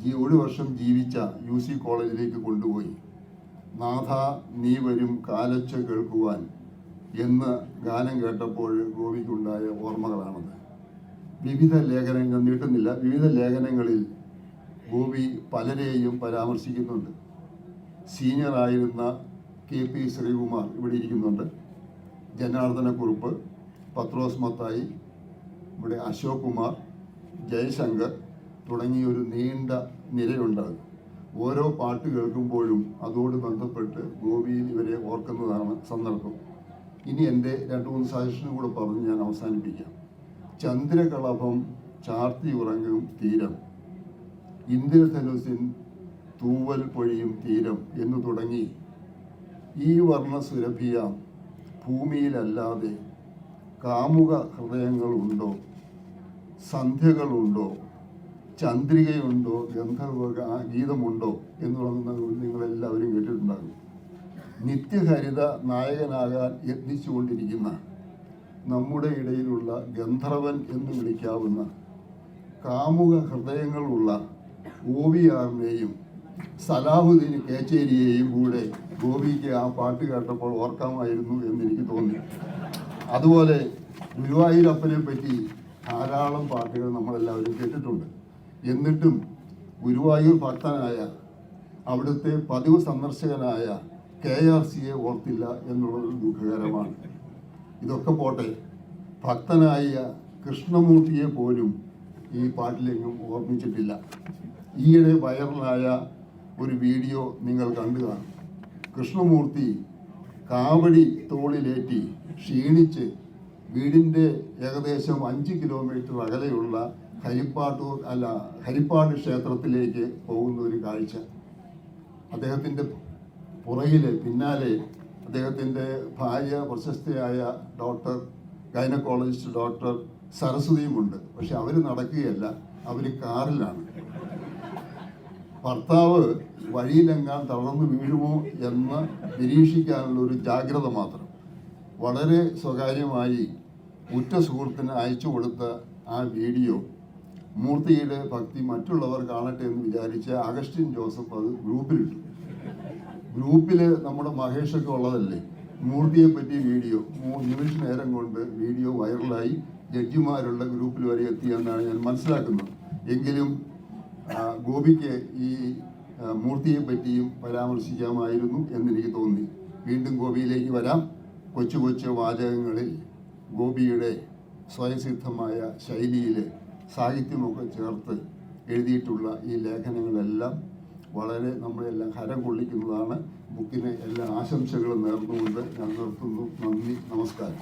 1 വർഷം ജീവിച്ച UC കോളേജിലേക്ക് കൊണ്ടുപോയി. നാഥ നീ വരും കാലൊച്ച കേൾക്കുവാൻ എന്ന് ഗാനം കേട്ടപ്പോൾ ഗോപിക്കുണ്ടായ ഓർമ്മകളാണത്. വിവിധ ലേഖനങ്ങൾ നീട്ടുന്നില്ല. വിവിധ ലേഖനങ്ങളിൽ ഗോപി പലരെയും പരാമർശിക്കുന്നുണ്ട്. സീനിയറായിരുന്ന KP ശ്രീകുമാർ ഇവിടെ ഇരിക്കുന്നുണ്ട്, ജനാർദ്ദനക്കുറുപ്പ്, പത്രോസ് മത്തായി, ഇവിടെ അശോക് കുമാർ, ജയശങ്കർ തുടങ്ങിയൊരു നീണ്ട നിരയുണ്ട്. ഓരോ പാട്ട് കേൾക്കുമ്പോഴും അതോട് ബന്ധപ്പെട്ട് ഗോപിയിൽ ഇവരെ ഓർക്കുന്നതാണ് സന്ദർഭം. ഇനി എൻ്റെ 2-3 സജഷനും കൂടെ പറഞ്ഞ് ഞാൻ അവസാനിപ്പിക്കാം. ചന്ദ്രകളഭം ചാർത്തി ഉറങ്ങും തീരം, ഇന്ദ്രധനുസിൻ തൂവൽ പൊഴിയും തീരം എന്നു തുടങ്ങി ഈ വർണ്ണസുരഭിയാം ഭൂമിയിലല്ലാതെ കാമുക ഹൃദയങ്ങളുണ്ടോ, സന്ധ്യകളുണ്ടോ, ചന്ദ്രികയുണ്ടോ, ഗന്ധർവ ഗീതമുണ്ടോ എന്നുള്ളത് നിങ്ങളെല്ലാവരും കേട്ടിട്ടുണ്ടാകും. നിത്യഹരിത നായകനാകാൻ യത്നിച്ചുകൊണ്ടിരിക്കുന്ന നമ്മുടെ ഇടയിലുള്ള ഗന്ധർവൻ എന്ന് വിളിക്കാവുന്ന കാമുക ഹൃദയങ്ങളുള്ള OVRനെയും സലാഹുദ്ദീൻ കേച്ചേരിയെയും കൂടെ ഗോപിക്ക് ആ പാട്ട് കേട്ടപ്പോൾ ഓർക്കാമായിരുന്നു എന്നെനിക്ക് തോന്നി. അതുപോലെ ഗുരുവായൂരപ്പനെ പറ്റി ധാരാളം പാട്ടുകൾ നമ്മളെല്ലാവരും കേട്ടിട്ടുണ്ട്. എന്നിട്ടും ഗുരുവായൂർ ഭക്തനായ അവിടുത്തെ പതിവ് സന്ദർശകനായ KRCയെ ഓർത്തില്ല എന്നുള്ളത് ദുഃഖകരമാണ്. ഇതൊക്കെ പോട്ടെ, ഭക്തനായ കൃഷ്ണമൂർത്തിയെ പോലും ഈ പാട്ടിലെങ്ങും ഓർമ്മിച്ചിട്ടില്ല. ഈയിടെ വൈറലായ ഒരു വീഡിയോ നിങ്ങൾ കണ്ടു കാണും. കൃഷ്ണമൂർത്തി കാവടി തോളിലേറ്റി ക്ഷീണിച്ച് വീടിൻ്റെ ഏകദേശം 5 കിലോമീറ്റർ അകലെയുള്ള ഹരിപ്പാട് ക്ഷേത്രത്തിലേക്ക് പോകുന്ന ഒരു കാഴ്ച. അദ്ദേഹത്തിൻ്റെ പിന്നാലെ അദ്ദേഹത്തിൻ്റെ ഭാര്യ പ്രശസ്തയായ ഗൈനക്കോളജിസ്റ്റ് ഡോക്ടർ സരസ്വതിയുമുണ്ട്. പക്ഷെ അവർ നടക്കുകയല്ല, അവർ കാറിലാണ്. ഭർത്താവ് വഴിയിലെങ്ങാൻ തളർന്നു വീഴുമോ എന്ന് നിരീക്ഷിക്കാനുള്ള ഒരു ജാഗ്രത മാത്രം. വളരെ സ്വകാര്യമായി ഉറ്റ സുഹൃത്തിന് അയച്ചു കൊടുത്ത ആ വീഡിയോ മൂർത്തിയുടെ ഭക്തി മറ്റുള്ളവർ കാണട്ടെ എന്ന് വിചാരിച്ച് അഗസ്റ്റിൻ ജോസഫ് അത് ഗ്രൂപ്പിലിട്ടു. ഗ്രൂപ്പിൽ നമ്മുടെ മഹേഷൊക്കെ ഉള്ളതല്ലേ, മൂർത്തിയെ പറ്റിയ വീഡിയോ 3 നിമിഷ നേരം കൊണ്ട് വീഡിയോ വൈറലായി ജഡ്ജിമാരുള്ള ഗ്രൂപ്പിൽ വരെ എത്തിയെന്നാണ് ഞാൻ മനസ്സിലാക്കുന്നത്. എങ്കിലും ഗോപിക്ക് ഈ മൂർത്തിയെ പറ്റിയും പരാമർശിക്കാമായിരുന്നു എന്നെനിക്ക് തോന്നി. വീണ്ടും ഗോപിയിലേക്ക് വരാം. കൊച്ചു കൊച്ചു വാചകങ്ങളിൽ ഗോപിയുടെ സ്വയസിദ്ധമായ ശൈലിയിൽ സാഹിത്യമൊക്കെ ചേർത്ത് എഴുതിയിട്ടുള്ള ഈ ലേഖനങ്ങളെല്ലാം വളരെ നമ്മളെല്ലാം ഹരം കൊള്ളിക്കുന്നതാണ്. ബുക്കിന് എല്ലാ ആശംസകളും നേർന്നുകൊണ്ട് ഞാൻ നിർത്തുന്നു. നന്ദി, നമസ്കാരം.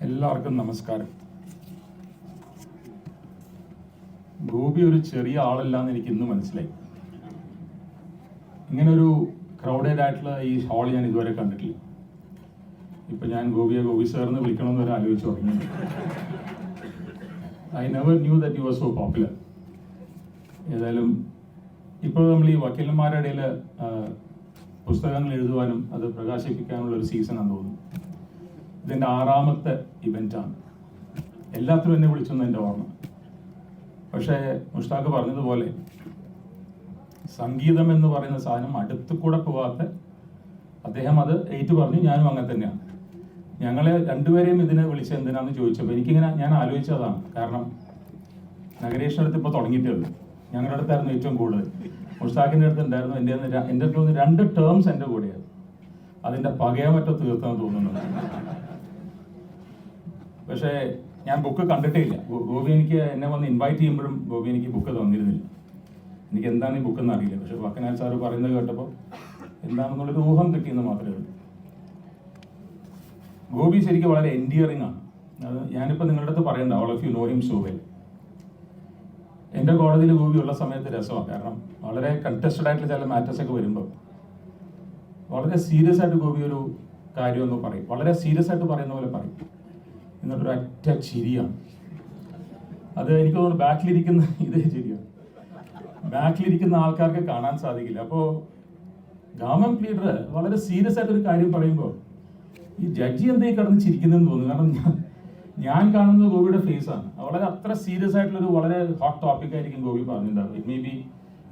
എല്ലാവർക്കും നമസ്കാരം. ഗോപി ഒരു ചെറിയ ആളല്ല എന്ന് എനിക്ക് ഇന്ന് മനസ്സിലായി. ഇങ്ങനൊരു ക്രൗഡഡ് ആയിട്ടുള്ള ഈ ഹാൾ ഞാൻ ഇതുവരെ കണ്ടിട്ടില്ല. ഇപ്പം ഞാൻ ഗോപി സാർ എന്ന് വിളിക്കണമെന്ന് വരെ ആലോചിച്ച് തുടങ്ങി. I never knew that you are so popular. ഏതായാലും ഇപ്പോൾ നമ്മൾ ഈ വക്കീലന്മാരുടെ ഇടയിൽ പുസ്തകങ്ങൾ എഴുതുവാനും അത് പ്രകാശിപ്പിക്കാനുള്ള ഒരു സീസണാണെന്ന് തോന്നുന്നു. ഇതിൻ്റെ 6ാമത്തെ ഇവൻ്റാണ്. എല്ലാത്തിനും എന്നെ വിളിച്ചെന്ന് എൻ്റെ ഓർമ്മ. പക്ഷേ മുഷ്താഖ് പറഞ്ഞതുപോലെ സംഗീതം എന്ന് പറയുന്ന സാധനം അടുത്ത് കൂടെ പോകാത്ത അദ്ദേഹം അത് ഏറ്റു പറഞ്ഞു. ഞാനും അങ്ങനെ തന്നെയാണ്. ഞങ്ങളെ രണ്ടുപേരെയും ഇതിനെ വിളിച്ചത് എന്തിനാണെന്ന് ചോദിച്ചപ്പോൾ ഞാൻ ആലോചിച്ചതാണ്. കാരണം നഗരേഷിൻ്റെ അടുത്ത് ഇപ്പോൾ തുടങ്ങിയിട്ടേ ഞങ്ങളുടെ അടുത്തായിരുന്നു ഏറ്റവും കൂടുതൽ. മുഷ്താഖിൻ്റെ അടുത്ത് ഉണ്ടായിരുന്നു. എൻ്റെ അടുത്ത് 2 ടേംസ് എൻ്റെ കൂടെയായിരുന്നു. അതിൻ്റെ പകയോ മറ്റോ തീർത്താന്ന് തോന്നുന്നുണ്ട്. പക്ഷേ ഞാൻ ബുക്ക് കണ്ടിട്ടേ ഇല്ല. ഗോപി എനിക്ക് എന്നെ വന്ന് ഇൻവൈറ്റ് ചെയ്യുമ്പോഴും ഗോപി എനിക്ക് ബുക്ക് തന്നിരുന്നില്ല. എനിക്ക് എന്താണ് ഈ ബുക്കെന്ന് അറിയില്ല. പക്ഷെ വക്കനാൽ സാറ് പറയുന്നത് കേട്ടപ്പോൾ എന്താണെന്നുള്ളൊരു ഊഹം കിട്ടിയെന്ന് മാത്രമേ ഉള്ളൂ. ഗോപി ശരിക്കും വളരെ എൻഡിയറിംഗ് ആണ്. അത് ഞാനിപ്പോൾ നിങ്ങളുടെ അടുത്ത് പറയണ്ട. All of you know him so well. എൻ്റെ കോടതിയിൽ ഗോപി ഉള്ള സമയത്ത് രസമാണ്. കാരണം വളരെ കണ്ടസ്റ്റഡ് ആയിട്ടുള്ള ചില മാറ്റേഴ്സൊക്കെ വരുമ്പോൾ വളരെ സീരിയസ് ആയിട്ട് ഗോപി ഒരു കാര്യമൊന്നും പറയും. വളരെ സീരിയസ് ആയിട്ട് പറയുന്ന പോലെ പറയും. എന്നിട്ടൊരു ഒറ്റ ചിരിയാണ്. അത് എനിക്ക് തോന്നുന്നു ബാക്കിലിരിക്കുന്ന ഇതേ ചിരിയാണ്. ബാക്കിലിരിക്കുന്ന ആൾക്കാർക്ക് കാണാൻ സാധിക്കില്ല. അപ്പോൾ ഗവൺമെന്റ് ലീഡർ വളരെ സീരിയസ് ആയിട്ടൊരു കാര്യം പറയുമ്പോൾ ഈ ജഡ്ജി എന്തേ കിടന്ന് ചിരിക്കുന്നതെന്ന് തോന്നുന്നു. കാരണം ഞാൻ കാണുന്നത് ഗോപിയുടെ ഫേസാണ്. വളരെ അത്ര സീരിയസ് ആയിട്ടുള്ളൊരു വളരെ ഹോട്ട് ടോപ്പിക് ആയിരിക്കും ഗോപി പറഞ്ഞിട്ടുണ്ടാവും. It may be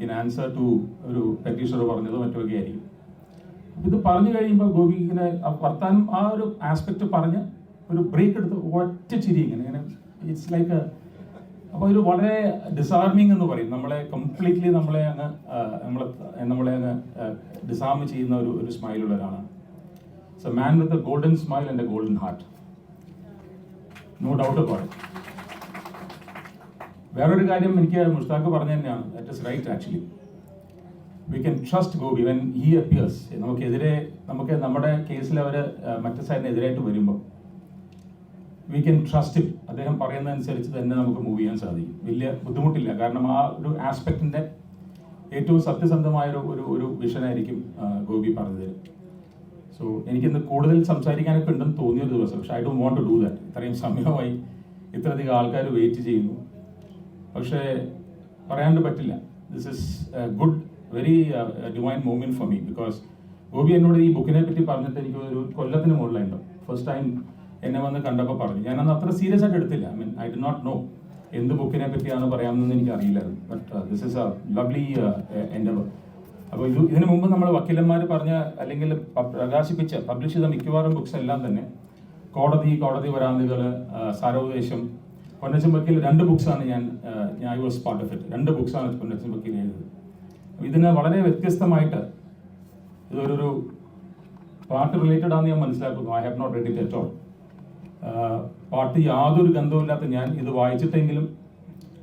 in answer to ഒരു പെറ്റീഷണർ പറഞ്ഞതോ മറ്റൊക്കെ ആയിരിക്കും. ഇത് പറഞ്ഞു കഴിയുമ്പോൾ ഗോപി ഇങ്ങനെ വർത്താനം ആ ഒരു ആസ്പെക്ട് പറഞ്ഞ് ഒരു ബ്രേക്ക് എടുത്ത് ഒറ്റ ചിരി ഇങ്ങനെ ഇറ്റ്സ് ലൈക്ക് അപ്പോൾ ഒരു വളരെ ഡിസാർമിങ് എന്ന് പറയും, നമ്മളെ കംപ്ലീറ്റ്ലി നമ്മളെ അങ്ങ് ഡിസാർം ചെയ്യുന്ന ഒരു സ്മൈലുള്ള ഒരാളാണ്. So man with a golden smile and a golden heart, no doubt about it. വേറൊരു കാര്യം എനിക്ക് മുഷ്താഖ് പറഞ്ഞു തന്നെയാണ്, that is right actually. We can trust Gopi when he appears. നമുക്ക് നമ്മുടെ കേസിൽ അവർ മറ്റു സൈഡിനെതിരായിട്ട് വരുമ്പോൾ വി ക്യാൻ ട്രസ്റ്റ് ഹിം. അദ്ദേഹം പറയുന്നതനുസരിച്ച് തന്നെ നമുക്ക് മൂവ് ചെയ്യാൻ സാധിക്കും, വലിയ ബുദ്ധിമുട്ടില്ല. കാരണം ആ ഒരു ആസ്പെക്റ്റിൻ്റെ ഏറ്റവും സത്യസന്ധമായ ഒരു വിഷനായിരിക്കും ഗോപി പറഞ്ഞു തരും. സോ എനിക്കിന്ന് കൂടുതൽ സംസാരിക്കാനൊക്കെ ഉണ്ടെന്ന് തോന്നിയൊരു ദിവസം, പക്ഷേ I don't want to do that. ഇത്രയും സമയമായി, ഇത്രയധികം ആൾക്കാർ വെയിറ്റ് ചെയ്യുന്നു, പക്ഷേ പറയാണ്ട് പറ്റില്ല. This is good, very divine moment for me. Because Gopi എന്നോട് ഈ ബുക്കിനെ പറ്റി പറഞ്ഞിട്ട് എനിക്ക് ഒരു കൊല്ലത്തിന് മുകളിലുണ്ടോ ഫസ്റ്റ് ടൈം എന്നെ വന്ന് കണ്ടപ്പോൾ പറഞ്ഞു. ഞാനന്ന് അത്ര സീരിയസ് ആയിട്ട് എടുത്തില്ല. ഐ ഡി നോട്ട് നോ എന്ത് ബുക്കിനെ പറ്റിയാണ് പറയാമെന്ന് എനിക്ക് അറിയില്ലായിരുന്നു. But this is A lovely Endeavour. അപ്പോൾ ഇതിനു മുമ്പ് നമ്മൾ വക്കീലന്മാർ പറഞ്ഞ അല്ലെങ്കിൽ പബ്ലിഷ് ചെയ്ത മിക്കവാറും ബുക്സ് എല്ലാം തന്നെ കോടതി വരാന്തികൾ, സാരോപദേശം, പൊന്നച്ചൻ വക്കീൽ 2 ബുക്സാണ് ഞാൻ I was part of it. 2 ബുക്സാണ് പൊന്നച്ചൻ വക്കീൽ എഴുതിയത്. ഇതിന് വളരെ വ്യത്യസ്തമായിട്ട് ഇതൊരു പാർട്ട് റിലേറ്റഡ് ആണെന്ന് ഞാൻ മനസ്സിലാക്കുന്നു. I have not read it at all. പാട്ട് യാതൊരു ഗന്ധവുമില്ലാത്ത ഞാൻ ഇത് വായിച്ചിട്ടെങ്കിലും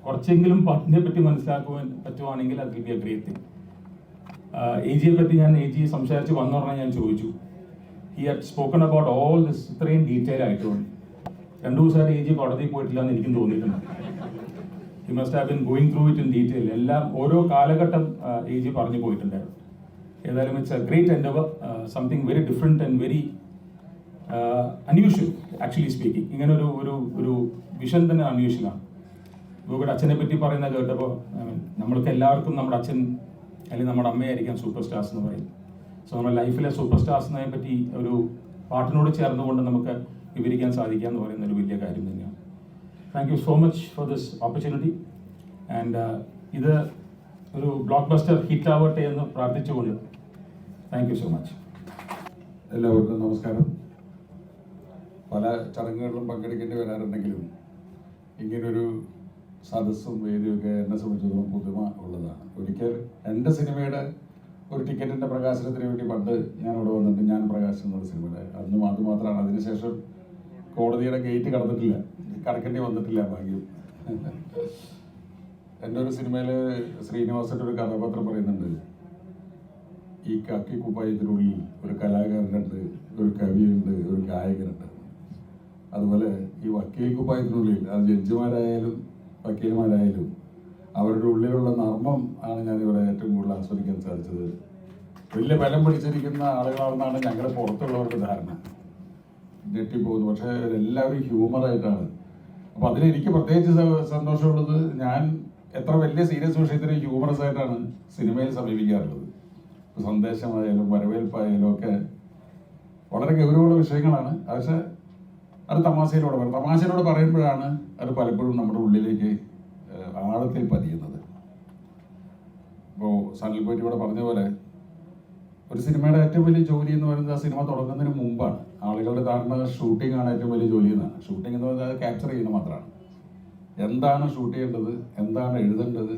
കുറച്ചെങ്കിലും പാട്ടിനെ പറ്റി മനസ്സിലാക്കുവാൻ പറ്റുവാണെങ്കിൽ അത് will be a great thing. AGയെ പറ്റി ഞാൻ AG സംസാരിച്ച് വന്നു പറഞ്ഞാൽ ഞാൻ ചോദിച്ചു, he had spoken about all this ഇത്രയും ഡീറ്റെയിൽ ആയിട്ടുണ്ട്. 2 ദിവസമായിട്ട് AG കോടതിയിൽ പോയിട്ടില്ല എന്ന് എനിക്കും തോന്നിയിട്ടുണ്ട്. He must have been going through it in detail. എല്ലാം ഓരോ കാലഘട്ടം AG പറഞ്ഞു പോയിട്ടുണ്ടായിരുന്നു. ഏതായാലും it's a great endeavour, something very different and very unusual actually speaking. ഇങ്ങനെ ഒരു വിഷൻ തന്നെ അൺയൂഷ്വലാണ്. ഗോപിയുടെ അച്ഛനെ പറ്റി പറയുന്നത് കേട്ടപ്പോൾ നമ്മൾക്ക് എല്ലാവർക്കും നമ്മുടെ അച്ഛൻ അല്ലെങ്കിൽ നമ്മുടെ അമ്മയായിരിക്കാം സൂപ്പർ സ്റ്റാർസ് എന്ന് പറയും. സോ നമ്മുടെ ലൈഫിലെ സൂപ്പർ സ്റ്റാർസിനെ പറ്റി ഒരു പാട്ടിനോട് ചേർന്നുകൊണ്ട് നമുക്ക് വിവരിക്കാൻ സാധിക്കുക എന്ന് പറയുന്ന ഒരു വലിയ കാര്യം തന്നെയാണ്. Thank you so much for this opportunity. And ഇത് ഒരു ബ്ലോക്ക് ബസ്റ്റർ ഹിറ്റ് ആവട്ടെ എന്ന് പ്രാർത്ഥിച്ചുകൊണ്ട് താങ്ക് യു സോ മച്ച്. എല്ലാവർക്കും നമസ്കാരം. പല ചടങ്ങുകളിലും പങ്കെടുക്കേണ്ടി വരാറുണ്ടെങ്കിലും ഇങ്ങനൊരു സദസ്സും വേദിയൊക്കെ എന്നെ സംബന്ധിച്ചിടത്തോളം പുതുമ ഉള്ളതാണ്. ഒരിക്കൽ എൻ്റെ സിനിമയുടെ ഒരു ടിക്കറ്റിൻ്റെ പ്രകാശനത്തിന് വേണ്ടി പണ്ട് ഞാൻ ഇവിടെ വന്നിട്ട് ഞാൻ പ്രകാശനം എന്നുള്ള സിനിമയുടെ അന്ന് മാത്രമാണ്. അതിനുശേഷം കോടതിയുടെ ഗേറ്റ് കടക്കേണ്ടി വന്നിട്ടില്ല ഭാഗ്യം. എൻ്റെ ഒരു സിനിമയിൽ ശ്രീനിവാസൻ്റെ ഒരു കഥാപാത്രം പറയുന്നുണ്ട്, ഈ കക്കി കുപ്പായത്തിനുള്ളിൽ ഒരു കലാകാരനുണ്ട്, ഒരു കവിയുണ്ട്, ഒരു ഗായകനുണ്ട്. അതുപോലെ ഈ വക്കീൽ കുപ്പായത്തിനുള്ളിൽ അത് ജഡ്ജിമാരായാലും വക്കീൽമാരായാലും അവരുടെ ഉള്ളിലുള്ള നർമ്മം ആണ് ഞാനിവിടെ ഏറ്റവും കൂടുതൽ ആസ്വദിക്കാൻ സാധിച്ചത്. വലിയ ബലം പിടിച്ചിരിക്കുന്ന ആളുകളാണെന്നാണ് ഞങ്ങളുടെ പുറത്തുള്ളവരുടെ ധാരണ. ഞെട്ടിപ്പോകുന്നു. പക്ഷേ എല്ലാവരും ഹ്യൂമറായിട്ടാണ്. അപ്പോൾ അതിലെനിക്ക് പ്രത്യേകിച്ച് സന്തോഷമുള്ളത്, ഞാൻ എത്ര വലിയ സീരിയസ് വിഷയത്തിന് ഹ്യൂമറസ് ആയിട്ടാണ് സിനിമയിൽ സമീപിക്കാറുള്ളത്. സന്ദേശമായാലും വരവേൽപ്പായാലും ഒക്കെ വളരെ ഗൗരവമുള്ള വിഷയങ്ങളാണ്. പക്ഷേ അത് തമാശയിലൂടെ പറയുമ്പോഴാണ് അത് പലപ്പോഴും നമ്മുടെ ഉള്ളിലേക്ക് ആഴത്തിൽ പതിയുന്നത്. ഇപ്പോൾ സനൽ പോയിട്ട് ഇവിടെ പറഞ്ഞ പോലെ ഒരു സിനിമയുടെ ഏറ്റവും വലിയ ജോലി എന്ന് പറയുന്നത് ആ സിനിമ തുടങ്ങുന്നതിന് മുമ്പാണ്. ആളുകളുടെ ധാരണ ഷൂട്ടിംഗ് ആണ് ഏറ്റവും വലിയ ജോലി എന്നാണ്. ഷൂട്ടിംഗ് എന്ന് പറഞ്ഞാൽ അത് ക്യാപ്ചർ ചെയ്യുന്നത് മാത്രമാണ്. എന്താണ് ഷൂട്ട് ചെയ്യേണ്ടത്, എന്താണ് എഴുതേണ്ടത്,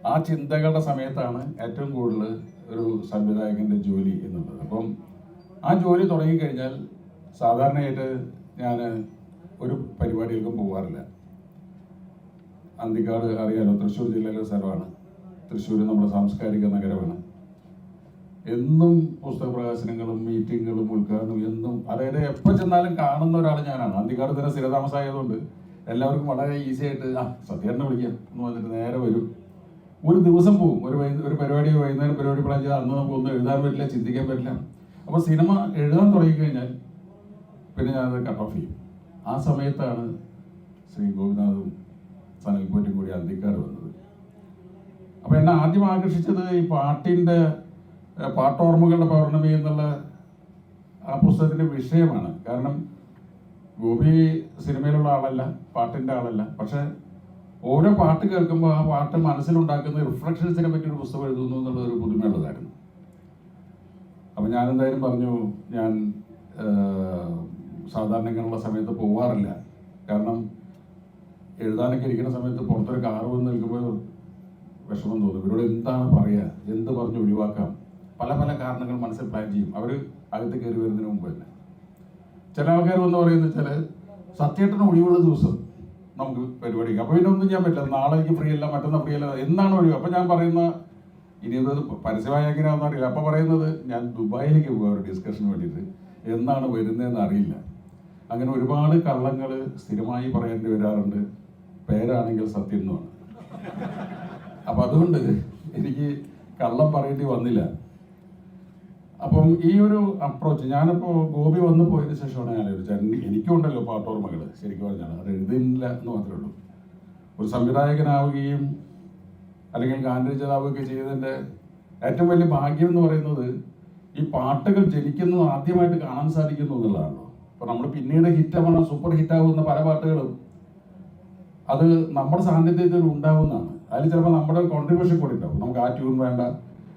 ആ ചിന്തകളുടെ സമയത്താണ് ഏറ്റവും കൂടുതൽ ഒരു സംവിധായകൻ്റെ ജോലി എന്നുള്ളത്. അപ്പം ആ ജോലി തുടങ്ങിക്കഴിഞ്ഞാൽ സാധാരണയായിട്ട് ഞാൻ ഒരു പരിപാടികൾക്കും പോകാറില്ല. അന്തിക്കാട് അറിയാലോ, തൃശ്ശൂർ ജില്ലയിലെ സ്ഥലമാണ്. തൃശ്ശൂർ നമ്മുടെ സാംസ്കാരിക നഗരമാണ്. എന്നും പുസ്തക പ്രകാശനങ്ങളും മീറ്റിങ്ങുകളും ഉദ്ഘാടനവും എന്നും, അതായത് എപ്പോൾ ചെന്നാലും കാണുന്ന ഒരാൾ ഞാനാണ്. അന്തിക്കാട് തന്നെ സ്ഥിരതാമസമായതുകൊണ്ട് എല്ലാവർക്കും വളരെ ഈസി ആയിട്ട് സത്യേട്ടനെ വിളിക്കാം എന്ന് പറഞ്ഞിട്ട് നേരെ വരും. ഒരു ദിവസം പോകും. ഒരു പരിപാടി വൈകുന്നേരം പരിപാടി പ്ലാൻ ചെയ്താൽ അന്ന് നമുക്കൊന്നും എഴുതാൻ പറ്റില്ല, ചിന്തിക്കാൻ പറ്റില്ല. അപ്പോൾ സിനിമ എഴുതാൻ തുടങ്ങിക്കഴിഞ്ഞാൽ പിന്നെ ഞാനത് കട്ട് ഓഫ് ചെയ്യും. ആ സമയത്താണ് ശ്രീ ഗോപിനാഥും സനൽപോറ്റും കൂടി അന്തിക്കാട് വന്നത്. അപ്പോൾ എന്നെ ആദ്യം ആകർഷിച്ചത് ഈ പാട്ടോർമ്മകളുടെ പൗർണമി എന്നുള്ള ആ പുസ്തകത്തിൻ്റെ വിഷയമാണ്. കാരണം ഗോപി സിനിമയിലുള്ള ആളല്ല, പാട്ടിൻ്റെ ആളല്ല. പക്ഷേ ഓരോ പാട്ട് കേൾക്കുമ്പോൾ ആ പാട്ട് മനസ്സിലുണ്ടാക്കുന്ന റിഫ്ലക്ഷൻസിനെ പറ്റി ഒരു പുസ്തകം എഴുതുന്നു എന്നുള്ളതൊരു പുതുമയുള്ളതായിരുന്നു. അപ്പം ഞാനെന്തായാലും പറഞ്ഞു, ഞാൻ സാധാരണ ഇങ്ങനെയുള്ള സമയത്ത് പോവാറില്ല. കാരണം എഴുതാനൊക്കെ ഇരിക്കുന്ന സമയത്ത് പുറത്തൊരു കാറ് വന്ന് നിൽക്കുമ്പോൾ വിഷമം തോന്നും. ഇവരോട് എന്താണ് പറയുക, എന്ത് പറഞ്ഞ് ഒഴിവാക്കാം, പല പല കാരണങ്ങൾ മനസ്സിൽ പ്ലാൻ ചെയ്യും അവർ അകത്ത് കയറി വരുന്നതിന് മുമ്പ് തന്നെ. ചില ആൾക്കാർ വന്ന് പറയുന്നത് വെച്ചാൽ സത്യേട്ടന് ഒഴിവുള്ള ദിവസം നമുക്ക് പരിപാടി, അപ്പോൾ പിന്നെ ഒന്നും ചെയ്യാൻ പറ്റില്ല, നാളെ എനിക്ക് ഫ്രീ അല്ല, മറ്റന്നാൾ ഫ്രീ അല്ല, എന്നാണ് ഒഴിവ്. അപ്പോൾ ഞാൻ പറയുന്ന ഇനി ഇത് പരസ്യമായി എങ്ങനെയാണെന്ന് അറിയില്ല. അപ്പോൾ പറയുന്നത് ഞാൻ ദുബായിലേക്ക് പോകുക ഒരു ഡിസ്കഷന് വേണ്ടിയിട്ട്, എന്നാണ് വരുന്നതെന്ന് അറിയില്ല. അങ്ങനെ ഒരുപാട് കള്ളങ്ങൾ സ്ഥിരമായി പറയേണ്ടി വരാറുണ്ട്. പേരാണെങ്കിൽ സത്യം എന്നുമാണ്. അപ്പം അതുകൊണ്ട് എനിക്ക് കള്ളം പറയേണ്ടി വന്നില്ല. അപ്പം ഈ ഒരു അപ്രോച്ച് ഞാനിപ്പോൾ ഗോപി വന്നു പോയതിന് ശേഷമാണ് ഞാൻ ആലോചിച്ചത്, എനിക്കുണ്ടല്ലോ പാട്ടോർമ്മകൾ, ശരിക്കും പറഞ്ഞാൽ അത് എഴുതുന്നില്ല എന്ന് മാത്രമേ ഉള്ളൂ. ഒരു സംവിധായകനാവുകയും അല്ലെങ്കിൽ ഗാനരചയിതാവുകയൊക്കെ ചെയ്തതിൻ്റെ ഏറ്റവും വലിയ ഭാഗ്യം എന്ന് പറയുന്നത് ഈ പാട്ടുകൾ ജനിക്കുന്നത് ആദ്യമായിട്ട് കാണാൻ സാധിക്കുന്നു എന്നുള്ളതാണല്ലോ. അപ്പോൾ നമ്മൾ പിന്നീട് ഹിറ്റാവണം, സൂപ്പർ ഹിറ്റാവുന്ന പല പാട്ടുകളും അത് നമ്മുടെ സാന്നിധ്യത്തിൽ ഉണ്ടാവുന്നതാണ്. അതിൽ ചിലപ്പോൾ നമ്മുടെ കോൺട്രിബ്യൂഷൻ കൂടി ഉണ്ടാവും. നമുക്ക് ആ ട്യൂൺ വേണ്ട,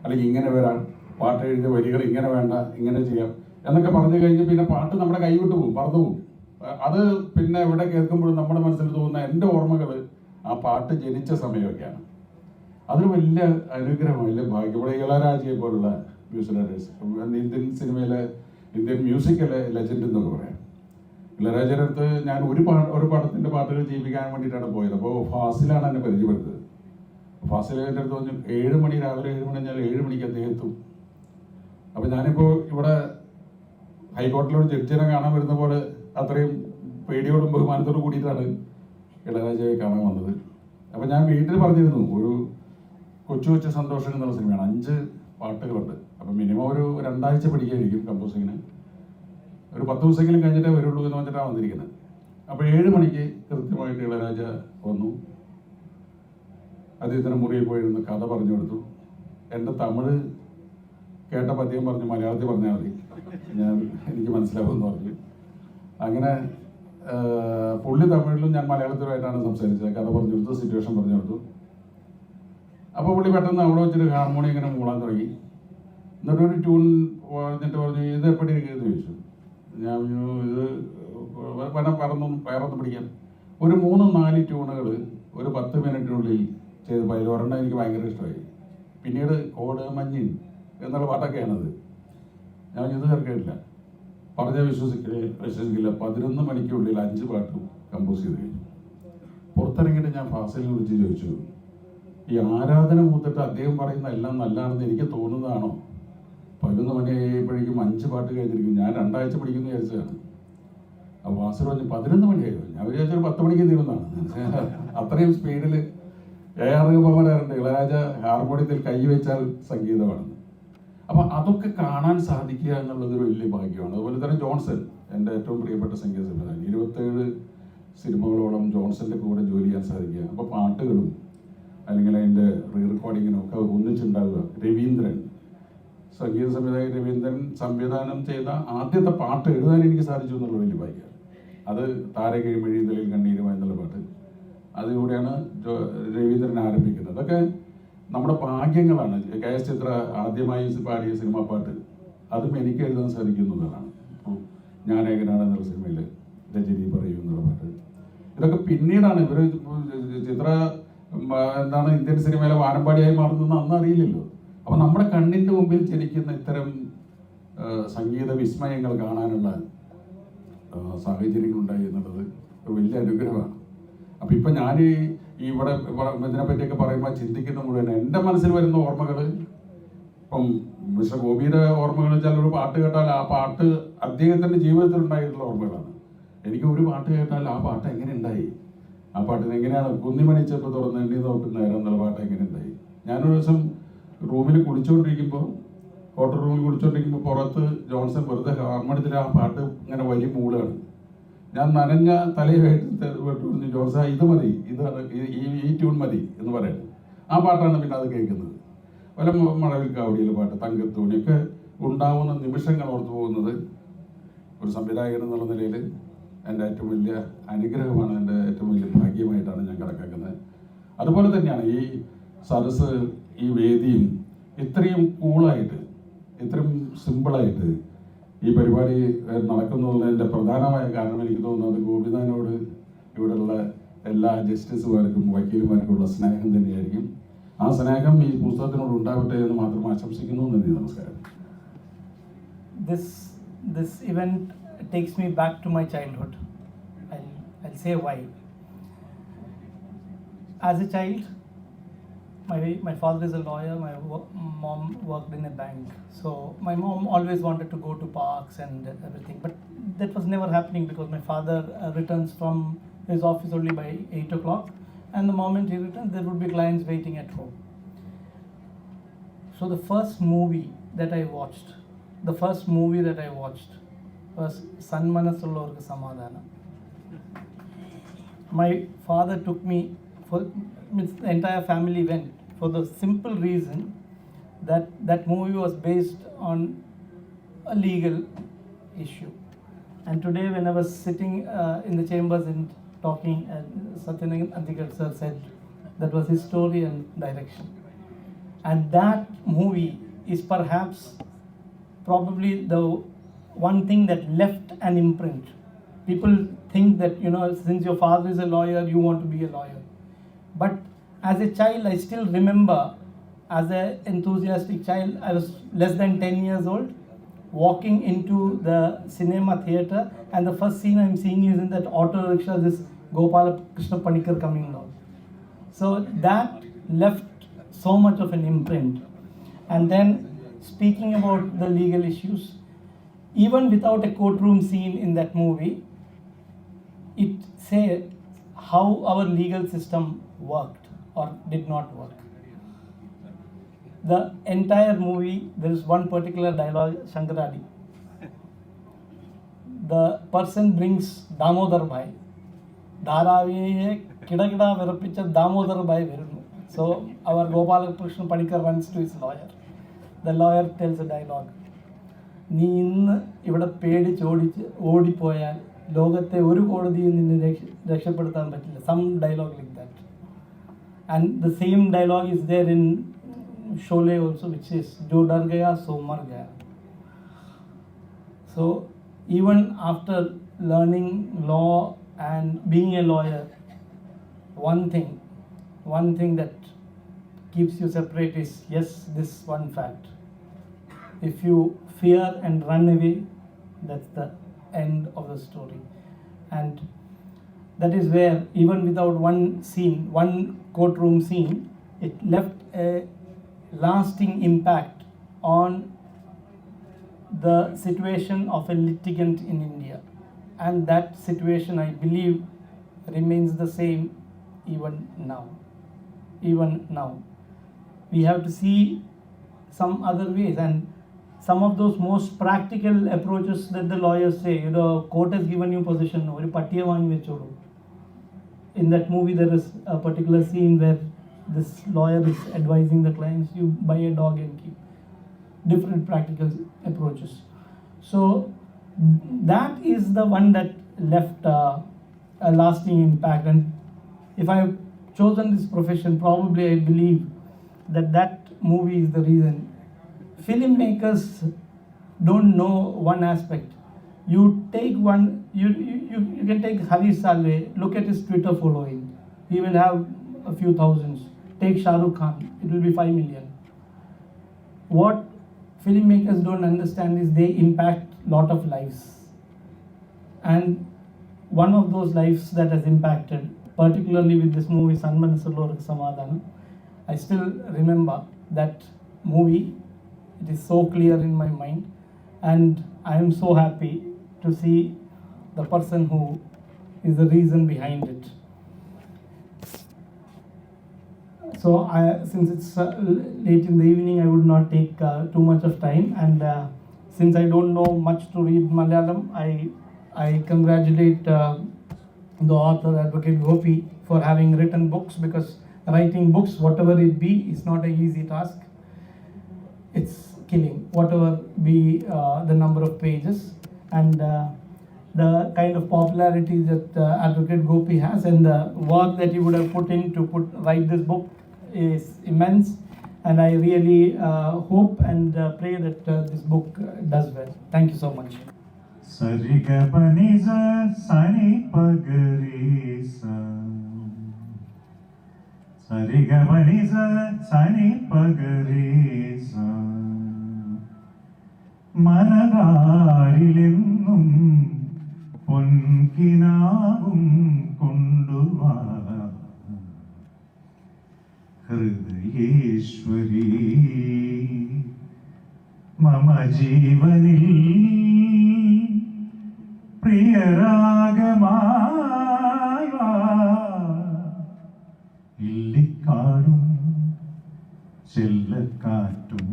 അല്ലെങ്കിൽ ഇങ്ങനെ വരാൻ, പാട്ട് എഴുതിയ വരികൾ ഇങ്ങനെ വേണ്ട, ഇങ്ങനെ ചെയ്യാം എന്നൊക്കെ പറഞ്ഞു കഴിഞ്ഞ് പിന്നെ പാട്ട് നമ്മുടെ കൈവിട്ട് പോകും, പറന്നു പോകും. അത് പിന്നെ എവിടെ കേൾക്കുമ്പോഴും നമ്മുടെ മനസ്സിൽ തോന്നുന്ന എൻ്റെ ഓർമ്മകൾ ആ പാട്ട് ജനിച്ച സമയമൊക്കെയാണ്. അതൊരു വലിയ അനുഗ്രഹമാണ്, വലിയ ഭാഗ്യം. ഇവിടെ ഇളയരാജയെ പോലുള്ള മ്യൂസിക് ഡയറക്ടേഴ്സ്, ഇന്ത്യൻ സിനിമയിലെ, ഇന്ത്യൻ മ്യൂസിക്കിലെ ലെജൻഡ് എന്നൊക്കെ പറയാം. ഇളയരാജയുടെ അടുത്ത് ഞാൻ ഒരു പടത്തിൻ്റെ പാട്ടുകൾ ചെയ്യിപ്പിക്കാൻ വേണ്ടിയിട്ടാണ് പോയത്. അപ്പോൾ ഫാസിലാണ് എന്നെ പരിചയപ്പെടുത്തത്. ഫാസിലിൻ്റെ അടുത്ത് പറഞ്ഞു 7 മണി, രാവിലെ 7 മണി കഴിഞ്ഞാൽ 7 മണിക്ക് അദ്ദേഹം എത്തും. അപ്പോൾ ഞാനിപ്പോൾ ഇവിടെ ഹൈക്കോടതിയിലൊരു ജഡ്ജിനെ കാണാൻ വരുന്ന പോലെ അത്രയും പേടിയോടും ബഹുമാനത്തോടും കൂടിയിട്ടാണ് ഇളയരാജയെ കാണാൻ വന്നത്. അപ്പോൾ ഞാൻ വീട്ടിൽ പറഞ്ഞിരുന്നു, ഒരു കൊച്ചു കൊച്ചു സന്തോഷം എന്നുള്ള സിനിമയാണ്, 5 പാട്ടുകളുണ്ട്. അപ്പം മിനിമം ഒരു 2 ആഴ്ച പിടിക്കായിരിക്കും കമ്പോസിങ്ങിന്, ഒരു 10 ദിവസമെങ്കിലും കഴിഞ്ഞിട്ടേ വരുള്ളൂ എന്ന് പറഞ്ഞിട്ടാണ് വന്നിരിക്കുന്നത്. അപ്പോൾ 7 മണിക്ക് കൃത്യമായിട്ട് ഇളയരാജ വന്നു. അദ്ദേഹത്തിന് മുറിയിൽ പോയിരുന്ന് കഥ പറഞ്ഞു കൊടുത്തു. എൻ്റെ തമിഴ് കേട്ടപ്പോൾ അദ്ദേഹം പറഞ്ഞു മലയാളത്തിൽ പറഞ്ഞാൽ മതി, എനിക്ക് മനസ്സിലാവുമെന്ന് പറഞ്ഞു. അങ്ങനെ പുള്ളി തമിഴിലും ഞാൻ മലയാളത്തിലുമായിട്ടാണ് സംസാരിച്ചത്. കഥ പറഞ്ഞു കൊടുത്തു, സിറ്റുവേഷൻ പറഞ്ഞു കൊടുത്തു. അപ്പോൾ പുള്ളി പെട്ടെന്ന് അവിടെ വെച്ചൊരു ഹാർമോണിയം ഇങ്ങനെ മൂളാൻ തുടങ്ങി. എന്നിട്ടൊരു ട്യൂൺ എന്നിട്ട് പറഞ്ഞു ഇത് എപ്പോഴും ഇരിക്കുന്നത് ചോദിച്ചു. ഞാൻ ഇത് വേറൊന്നും പിടിക്കാം. ഒരു 3-4 ട്യൂണുകൾ ഒരു 10 മിനിറ്റിനുള്ളിൽ ചെയ്ത് പോയത്. ഒരെണ്ണം എനിക്ക് ഭയങ്കര ഇഷ്ടമായി. പിന്നീട് കോട് മഞ്ഞിൻ എന്നുള്ള പാട്ടൊക്കെയാണത്. ഞാൻ ഇത് കേൾക്കില്ല, പറഞ്ഞാൽ വിശ്വസിക്കില്ല. 11 മണിക്കുള്ളിൽ 5 പാട്ടും കമ്പോസ് ചെയ്ത് കഴിഞ്ഞു. പുറത്തിറങ്ങിയിട്ട് ഞാൻ ഫാസിലിനെ വിളിച്ച് ചോദിച്ചു, ഈ ആരാധന മൂത്തിട്ട് അദ്ദേഹം പറയുന്ന എല്ലാം നല്ലതാണെന്ന് എനിക്ക് തോന്നുന്നതാണോ? 11 മണിയായപ്പോഴേക്കും 5 പാട്ട് കഴിഞ്ഞിരിക്കും, ഞാൻ 2 ആഴ്ച പിടിക്കുന്നു വിചാരിച്ചതാണ്. അപ്പോൾ വാസർ പറഞ്ഞു 11 മണിയായോ? ഞാൻ വിചാരിച്ചൊരു 10 മണിക്ക് തീരുന്നതാണ്. അത്രയും സ്പീഡിൽ AR റഹ്മാനുണ്ട്, ഇളയരാജ ഹാർമോണിയത്തിൽ കൈവച്ചാൽ സംഗീതമാണെന്ന്. അപ്പം അതൊക്കെ കാണാൻ സാധിക്കുക എന്നുള്ളതൊരു വലിയ ഭാഗ്യമാണ്. അതുപോലെ തന്നെ ജോൺസൺ, എൻ്റെ ഏറ്റവും പ്രിയപ്പെട്ട സംഗീത സംവിധായകൻ, 27 സിനിമകളോളം ജോൺസന്റെ കൂടെ ജോലി ചെയ്യാൻ സാധിക്കുക. അപ്പോൾ പാട്ടുകളും അല്ലെങ്കിൽ അതിൻ്റെ റീ റെക്കോർഡിങ്ങിനും ഒക്കെ ഒന്നിച്ചുണ്ടാവുക. രവീന്ദ്രൻ, സംഗീത സംവിധായകൻ രവീന്ദ്രൻ സംവിധാനം ചെയ്ത ആദ്യത്തെ പാട്ട് എഴുതാൻ എനിക്ക് സാധിച്ചു എന്നുള്ള വലിയ ഭാഗ്യം. അത് താരകിഴിമഴിതലിൽ കണ്ണീരുമായി എന്നുള്ള പാട്ട്, അതിലൂടെയാണ് രവീന്ദ്രൻ ആരംഭിക്കുന്നത്. അതൊക്കെ നമ്മുടെ ഭാഗ്യങ്ങളാണ്. KS ചിത്ര ആദ്യമായി പാടിയ സിനിമാ പാട്ട്, അതും എനിക്ക് എഴുതാൻ സാധിക്കുന്നതാണ്. ഞാനേകനാണ് എന്നുള്ള സിനിമയിൽ രജനി പറയൂ എന്നുള്ള പാട്ട്. ഇതൊക്കെ പിന്നീടാണ് ഇവർ ചിത്ര എന്താണ് ഇന്ത്യൻ സിനിമയിലെ വാനമ്പാടിയായി മാറുന്നതെന്ന് അന്ന് അറിയില്ലല്ലോ. അപ്പം നമ്മുടെ കണ്ണിൻ്റെ മുമ്പിൽ ജനിക്കുന്ന ഇത്തരം സംഗീത വിസ്മയങ്ങൾ കാണാനുള്ള സാഹചര്യങ്ങളുണ്ടായി എന്നുള്ളത് ഒരു വലിയ അനുഗ്രഹമാണ്. അപ്പം ഇപ്പം ഞാൻ ഇവിടെ ഇതിനെപ്പറ്റിയൊക്കെ പറയുമ്പോൾ ചിന്തിക്കുന്ന മുഴുവൻ എൻ്റെ മനസ്സിൽ വരുന്ന ഓർമ്മകൾ, ഇപ്പം മിസ്റ്റർ ഗോപിയുടെ ഓർമ്മകൾ വെച്ചാൽ ഒരു പാട്ട് കേട്ടാൽ ആ പാട്ട് അദ്ദേഹത്തിൻ്റെ ജീവിതത്തിൽ ഉണ്ടായിട്ടുള്ള ഓർമ്മകളാണ്. എനിക്ക് ഒരു പാട്ട് കേട്ടാൽ ആ പാട്ട് എങ്ങനെ ഉണ്ടായി, ആ പാട്ടിന് എങ്ങനെയാണ് കുന്നിമണിച്ചപ്പോൾ തുറന്ന് എണ്ണി നോക്കുന്ന നേരം എന്നുള്ള പാട്ട് എങ്ങനെ ഉണ്ടായി. ഞാനൊരു ദിവസം റൂമിൽ കുളിച്ചുകൊണ്ടിരിക്കുമ്പോൾ, ഹോട്ടൽ റൂമിൽ കുളിച്ചുകൊണ്ടിരിക്കുമ്പോൾ പുറത്ത് ജോൺസൺ വെറുതെ ഹാർമോണിയത്തിൽ ആ പാട്ട് ഇങ്ങനെ വലിയ മൂളാണ്. ഞാൻ നനഞ്ഞ തലയായിട്ട് പറഞ്ഞു, ജോൺസ ഇത് മതി, ഇതാണ് ഈ ട്യൂൺ മതി എന്ന് പറയുന്നത്. ആ പാട്ടാണ് പിന്നെ അത് കേൾക്കുന്നത്. വല്ല മഴവിൽ കാവടിയിലെ പാട്ട്, തങ്കത്തോണിയൊക്കെ ഉണ്ടാവുന്ന നിമിഷങ്ങൾ ഓർത്തു പോകുന്നത് ഒരു സംവിധായകൻ എന്നുള്ള നിലയിൽ എൻ്റെ ഏറ്റവും വലിയ അനുഗ്രഹമാണ്, എൻ്റെ ഏറ്റവും വലിയ ഭാഗ്യമായിട്ടാണ് ഞാൻ കണക്കാക്കുന്നത്. അതുപോലെ തന്നെയാണ് ഈ സദസ്സ്, ഈ വേദിയും ഇത്രയും കൂളായിട്ട്, ഇത്രയും സിമ്പിളായിട്ട് ഈ പരിപാടി നടക്കുന്നതിൻ്റെ പ്രധാനമായ കാരണം എനിക്ക് തോന്നുന്നത് ഗോപിനാഥനോട് ഇവിടെയുള്ള എല്ലാ ജസ്റ്റിസുമാർക്കും വക്കീലുമാർക്കുമുള്ള സ്നേഹം തന്നെയായിരിക്കും. ആ സ്നേഹം ഈ പുസ്തകത്തിനോട് ഉണ്ടാവട്ടെ എന്ന് മാത്രം ആശംസിക്കുന്നു. നന്ദി, നമസ്കാരം. This event takes me back to my childhood. I'll say why. As a child, my father is a lawyer. My mom worked in a bank. So my mom always wanted to go to parks and everything, but that was never happening because my father returns from his office only by 8 o'clock, and the moment he returns, there would be clients waiting at home. So the first movie that I watched was Sanmanasullorku Samadhana. My father took me the entire family went for the simple reason that that movie was based on a legal issue. And today when I was sitting in the chambers and talking, Satyanarayan Andikar sir said that was his story and direction. And that movie is perhaps probably the one thing that left an imprint. People think that, since your father is a lawyer, you want to be a lawyer. But as a child, I still remember, as an enthusiastic child, I was less than 10 years old, walking into the cinema theatre, and the first scene I'm seeing is in that auto rickshaw, this Gopala Krishna Panikkar coming down. So that left so much of an imprint. And then speaking about the legal issues, even without a courtroom scene in that movie, it said how our legal system worked or did not work. The entire movie, there is one particular dialogue, Shankaradi. The person brings Damodar Bhai. Dharaviye kida virapicha Damodar Bhai virunu. So our Gopala Krishna Panikkar runs to his lawyer. The lawyer tells a dialogue. നീ ഇന്ന് ഇവിടെ പേടിച്ച് ഓടിപ്പോയാൽ ലോകത്തെ ഒരു കോടതിയിൽ നിന്ന് രക്ഷപ്പെടുത്താൻ പറ്റില്ല. Some dialogue like that. And the same dialogue is there in Sholay also, which is ജോ ഡർ ഗയാ സോ മർ ഗയാ. So even after learning law and being a lawyer, one thing that keeps you separate is, yes, this one fact. If you fear and run away, that's the end of the story. And that is where, even without one courtroom scene, it left a lasting impact on the situation of a litigant in India. And that situation, I believe, remains the same even now. We have to see some other ways, and some of those most practical approaches that the lawyers say, court has given you possession, oru pattiye vaangi vechodu. In that movie there is a particular scene where this lawyer is advising the clients, you buy a dog and keep. Different practical approaches. So that is the one that left a lasting impact. And if I have chosen this profession, probably I believe that movie is the reason. Filmmakers don't know one aspect. You take one, you can take Harish Salve, look at his Twitter following. He will have a few thousands. Take Shah Rukh Khan, it will be 5 million. What filmmakers don't understand is they impact lot of lives. And one of those lives that has impacted, particularly with this movie Sanmanasullorku Samadhana, I still remember that movie. It is so clear in my mind, and I am so happy to see the person who is the reason behind it. So since it's late in the evening, I would not take too much of time, and since I don't know much to read Malayalam, I congratulate the author, Advocate Gopi, for having written books, because writing books, whatever it be, is not an easy task. It's killing, whatever be the number of pages, and the kind of popularity that Advocate Gopi has, and the work that he would have put in to write this book is immense. And I really hope and pray that this book does well. Thank you so much. Sarigapaniza sani pagarisa സരിഗമനി സനി പഗരേ മനതാരിലെന്നും പൊൻകിനാവും കൊണ്ടുവാ ഹൃദയേശ്വരി മമ ജീവനിൽ പ്രിയരാഗമായി വാ. ഇല്ലിക്കാടും ചെല്ലക്കാറ്റും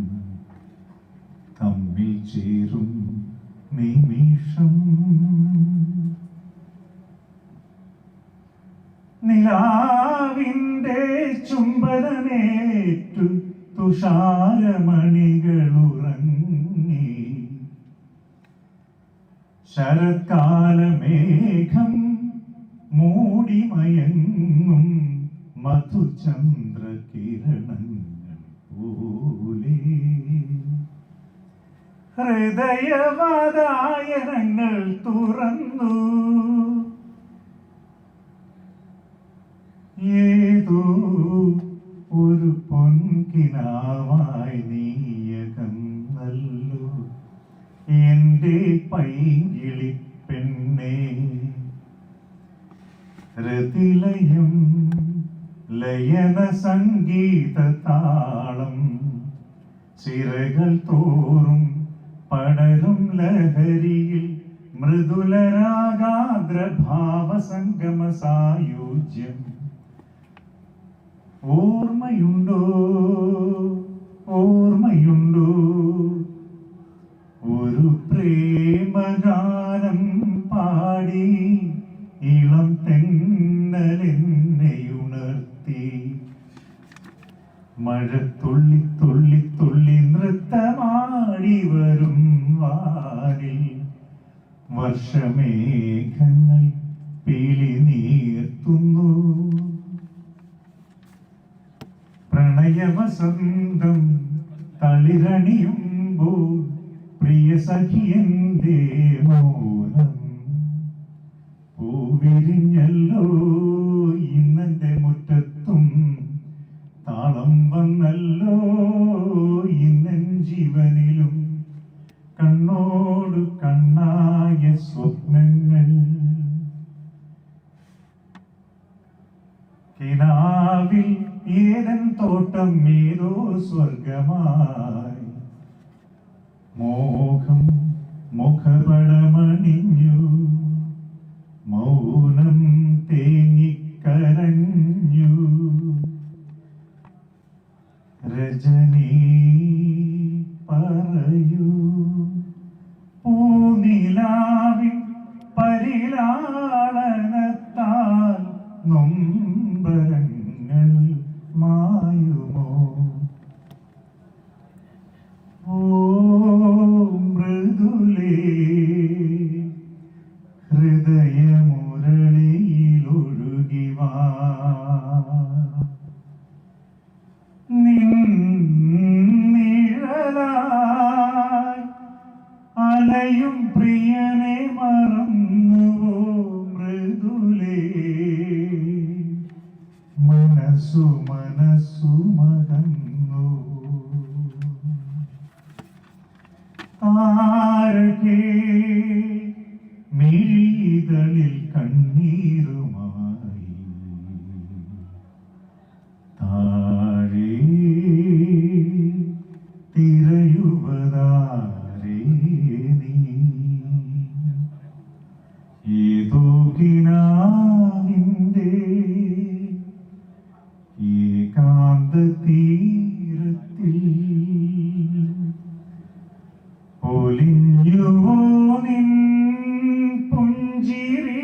തമ്മിൽ ചേരും നിമിഷം നിലാവിൻ്റെ ചുംബനമേറ്റു തുഷാരമണികളുറങ്ങി ശരത്കാലമേഘം മൂടിമയങ്ങും മധുചന്ദ്രകിരണങ്ങൾ പോലെ ഹൃദയവാതായനങ്ങൾ തുറന്നു ഏതോ ഒരു പൊൻകിനാവായി നീയകന്നല്ലോ എൻ്റെ പൈങ്കിളി പെണ്ണേ. രതിലയം ലയന സംഗീത താളം ചിറകൾ തോറും പടരും ലഹരിയിൽ മൃദുലരാഗാദ്രഭാവസംഗമ സായുജ്യം ഓർമ്മയുണ്ടോ ഓർമ്മയുണ്ടോ ഒരു പ്രേമഗാനം പാടി ഇളം തെന്നലെന്നെയുണർത്തി മഴ തുള്ളി തുള്ളി തുള്ളി നൃത്തമാടി വരും വാനിൽ വർഷമേഘങ്ങൾ പീലി നീർത്തുന്നു പ്രണയവസന്തം തളിരണിയുമ്പോൾ പ്രിയ സഖിയന്റെ മൗനം പൂവിരിഞ്ഞല്ലോ ഇന്നെന്റെ മുറ്റത്തും താളം വന്നല്ലോ ഇന്നൻ ജീവനിലും കണ്ണോടു കണ്ണായ സ്വപ്നങ്ങൾ കിനാവിൽ ഏതൻ തോട്ടം ഏതോ സ്വർഗമായി മോഹം മുഖപടമണിഞ്ഞു മൗനം തേങ്ങിക്കരഞ്ഞു രജനി പറയൂ പൂനിലാവിൻ പരിലാളനത്താൽ നൊമ്പരങ്ങൾ മായുമോ ഓ മൃദുലേ ഹൃദയമുരളിയിലൊഴുകി വാ നിഴലായി അലയും പ്രിയനെ മറന്നുവോ മൃദുലേ മനസ്സു മനസ്സു മകന്നു താരകേ മിഴിതളിൽ കണ്ണീരുമായി താഴെ തിരയുവതാരേ നീ ഏതോ കിനാവിൻ്റെ ഏകാന്ത തീരത്തിൽ പൊലിഞ്ഞുവോ നിൻ പുഞ്ചിരി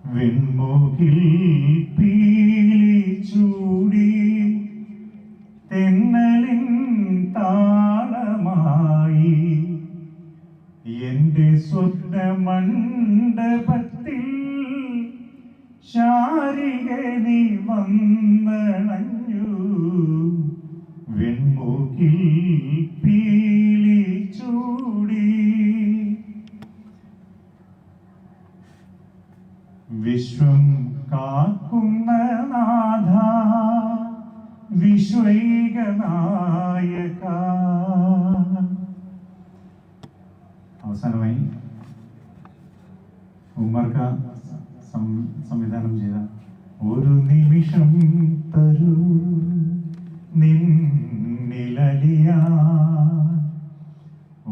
വെൺമുകിൽ പീലി ചൂടി തെന്നലിൻ താളമായി എന്റെ സ്വപ്ന മണ്ഡപത്തിൽ ശാരിക നീ വന്നണഞ്ഞു വെൺമുകിൽ പീലി ചൂടി വിശ്വം നായക. അവസാനമായി ഉമ്മർക്ക സംവിധാനം ചെയ്ത ഒരു നിമിഷം തരൂ നിന്നിലലിയാ,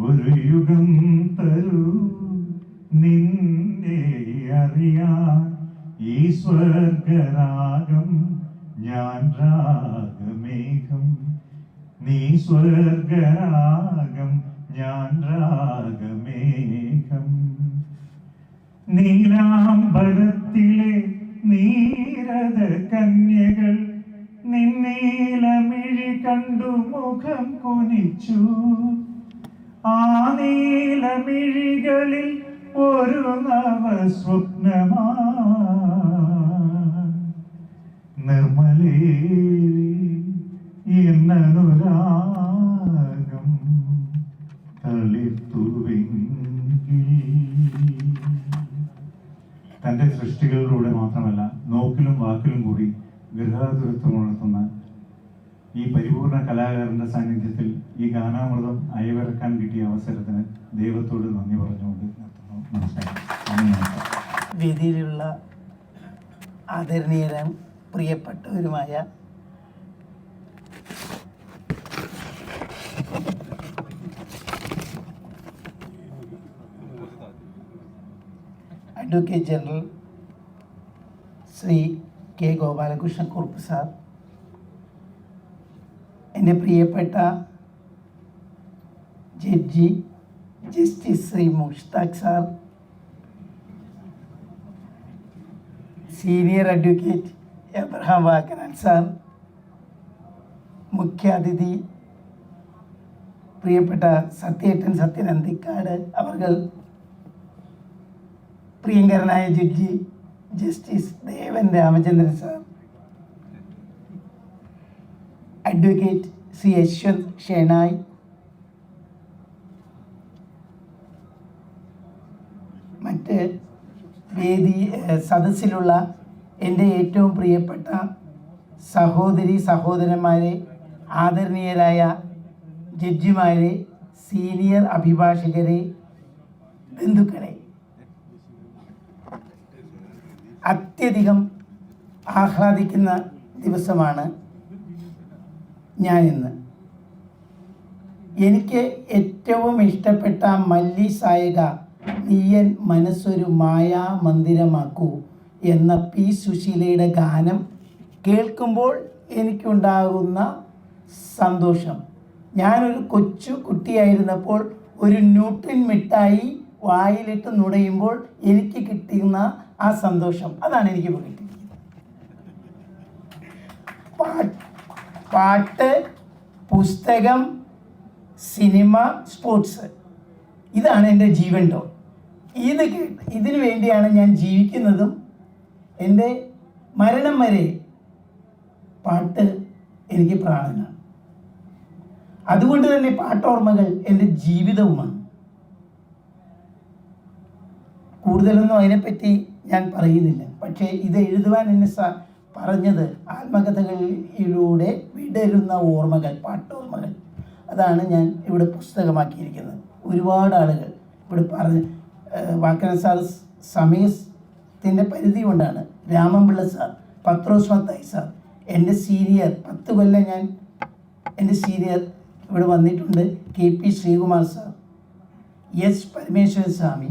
ഒരു യുഗം തരൂ നിന്നെ അറിയാൻ, ഈ സ്വർഗരാഗം ഞാൻ രാഗമേഘം, നീ സ്വർഗരാഗം ഞാൻ രാഗമേഘം. നീലാംബരത്തിലെ നീരത കന്യകൾ നിന്നീലമിഴി കണ്ടു മുഖം കുനിച്ചു, ആ നീലമിഴികളിൽ ഒരു നവസ്വപ്നമാ നിർമ്മലേ എന്നനുരാഗം തളിർത്തുവെങ്കിൽ. തൻ്റെ സൃഷ്ടികളിലൂടെ മാത്രമല്ല നോക്കിലും വാക്കിലും കൂടി ഗൃഹാതുരത്വം ഉണർത്തുന്ന ഈ പരിപൂർണ കലാകാരൻ്റെ സാന്നിധ്യത്തിൽ ഈ ഗാനാമൃതം അയവിറക്കാൻ കിട്ടിയ അവസരത്തിന് ദൈവത്തോട് നന്ദി പറഞ്ഞുകൊണ്ട് നിർത്തുന്നു. നമസ്കാരം. വേദിയിലുള്ള ആദരണീയരും പ്രിയപ്പെട്ടവരുമായ advocate general Shri K Gopalakrishnan Kurup sir, എൻ്റെ പ്രിയപ്പെട്ട judge justice Shri Mushtaq sir, senior advocate Abraham Vakkanal sir, മുഖ്യാതിഥി പ്രിയപ്പെട്ട സത്യേട്ടൻ സത്യനന്ദിക്കാട് അവർ, പ്രിയങ്കരനായ judge justice Devan Ramachandran sir, advocate Shri Yashwant Shenoy, മറ്റ് സദസ്സിലുള്ള എൻ്റെ ഏറ്റവും പ്രിയപ്പെട്ട സഹോദരി സഹോദരന്മാരെ, ആദരണീയരായ ജഡ്ജിമാരെ, സീനിയർ അഭിഭാഷകരെ, ബന്ധുക്കളെ, അത്യധികം ആഹ്ലാദിക്കുന്ന ദിവസമാണ് ഞാനിന്ന്. എനിക്ക് ഏറ്റവും ഇഷ്ടപ്പെട്ട മല്ലി സായക നീയൻ മനസ്സൊരു മായാ മന്ദിരമാക്കൂ എന്ന പി സുശീലയുടെ ഗാനം കേൾക്കുമ്പോൾ എനിക്കുണ്ടാകുന്ന സന്തോഷം, ഞാനൊരു കൊച്ചു കുട്ടിയായിരുന്നപ്പോൾ ഒരു ന്യൂട്രിൻ മിഠായി വായിലിട്ട് നുടയുമ്പോൾ എനിക്ക് കിട്ടുന്ന ആ സന്തോഷം, അതാണ് എനിക്ക് കിട്ടിയത്. പാട്ട്, പുസ്തകം, സിനിമ, സ്പോർട്സ്, ഇതാണ് എൻ്റെ ജീവൻ ടോൺ. ഇതിനു വേണ്ടിയാണ് ഞാൻ ജീവിക്കുന്നതും. എൻ്റെ മരണം വരെ പാട്ട് എനിക്ക് പ്രാണനാണ്. അതുകൊണ്ട് തന്നെ പാട്ടോർമ്മകൾ എൻ്റെ ജീവിതവുമാണ്. കൂടുതലൊന്നും അതിനെപ്പറ്റി ഞാൻ പറയുന്നില്ല. പക്ഷേ ഇത് എഴുതുവാൻ എന്നെ പറഞ്ഞത് ആത്മകഥകളിലൂടെ വിടരുന്ന ഓർമ്മകൾ, പാട്ടോർമ്മകൾ, അതാണ് ഞാൻ ഇവിടെ പുസ്തകമാക്കിയിരിക്കുന്നത്. ഒരുപാട് ആളുകൾ ഇവിടെ പറഞ്ഞ്, വാക്കന സാർ സമയത്തിൻ്റെ പരിധി കൊണ്ടാണ്, രാമൻപിള്ള സാർ, പത്രോസ് മത്തായി സാർ, എൻ്റെ സീനിയർ 10 കൊല്ലം എൻ്റെ സീനിയർ ഇവിടെ വന്നിട്ടുണ്ട്, KP Sreekumar sir, S Parameswaran Swamy,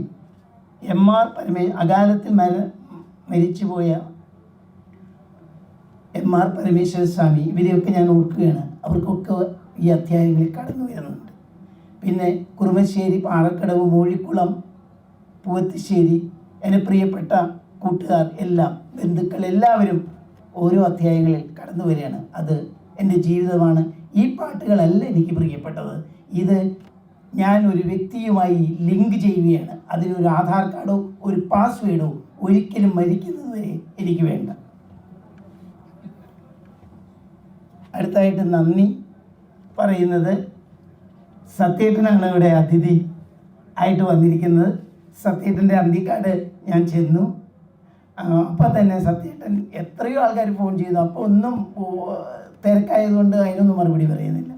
MR അകാലത്തിൽ മരിച്ചുപോയ MR പരമേശ്വര സ്വാമി, ഇവരെയൊക്കെ ഞാൻ ഓർക്കുകയാണ്. അവർക്കൊക്കെ ഈ അധ്യായങ്ങളിൽ കടന്നു വരുന്നുണ്ട്. പിന്നെ കുറുമശ്ശേരി, പാറക്കടവ്, മൂഴിക്കുളം, പൂവത്തിശ്ശേരി, എൻ്റെ പ്രിയപ്പെട്ട കൂട്ടുകാർ എല്ലാം, ബന്ധുക്കൾ എല്ലാവരും ഓരോ അധ്യായങ്ങളിൽ കടന്നു വരികയാണ്. അത് എൻ്റെ ജീവിതമാണ്. ഈ പാട്ടുകളല്ല എനിക്ക് പ്രിയപ്പെട്ടത്, ഇത് ഞാൻ ഒരു വ്യക്തിയുമായി ലിങ്ക് ചെയ്യുകയാണ്. അതിനൊരു ആധാർ കാർഡോ ഒരു പാസ്വേഡോ ഒരിക്കലും മരിക്കുന്നത് വരെ എനിക്ക് വേണ്ട. അടുത്തായിട്ട് നന്ദി പറയുന്നത് സത്യേട്ടനാണ് ഇവിടെ അതിഥി ആയിട്ട് വന്നിരിക്കുന്നത്. സത്യേട്ടൻ്റെ അന്തിക്കാട് ഞാൻ ചെന്നു. അപ്പം തന്നെ സത്യേട്ടൻ എത്രയോ ആൾക്കാർ ഫോൺ ചെയ്തു. അപ്പോൾ ഒന്നും തിരക്കായതുകൊണ്ട് അതിനൊന്നും മറുപടി പറയുന്നില്ല.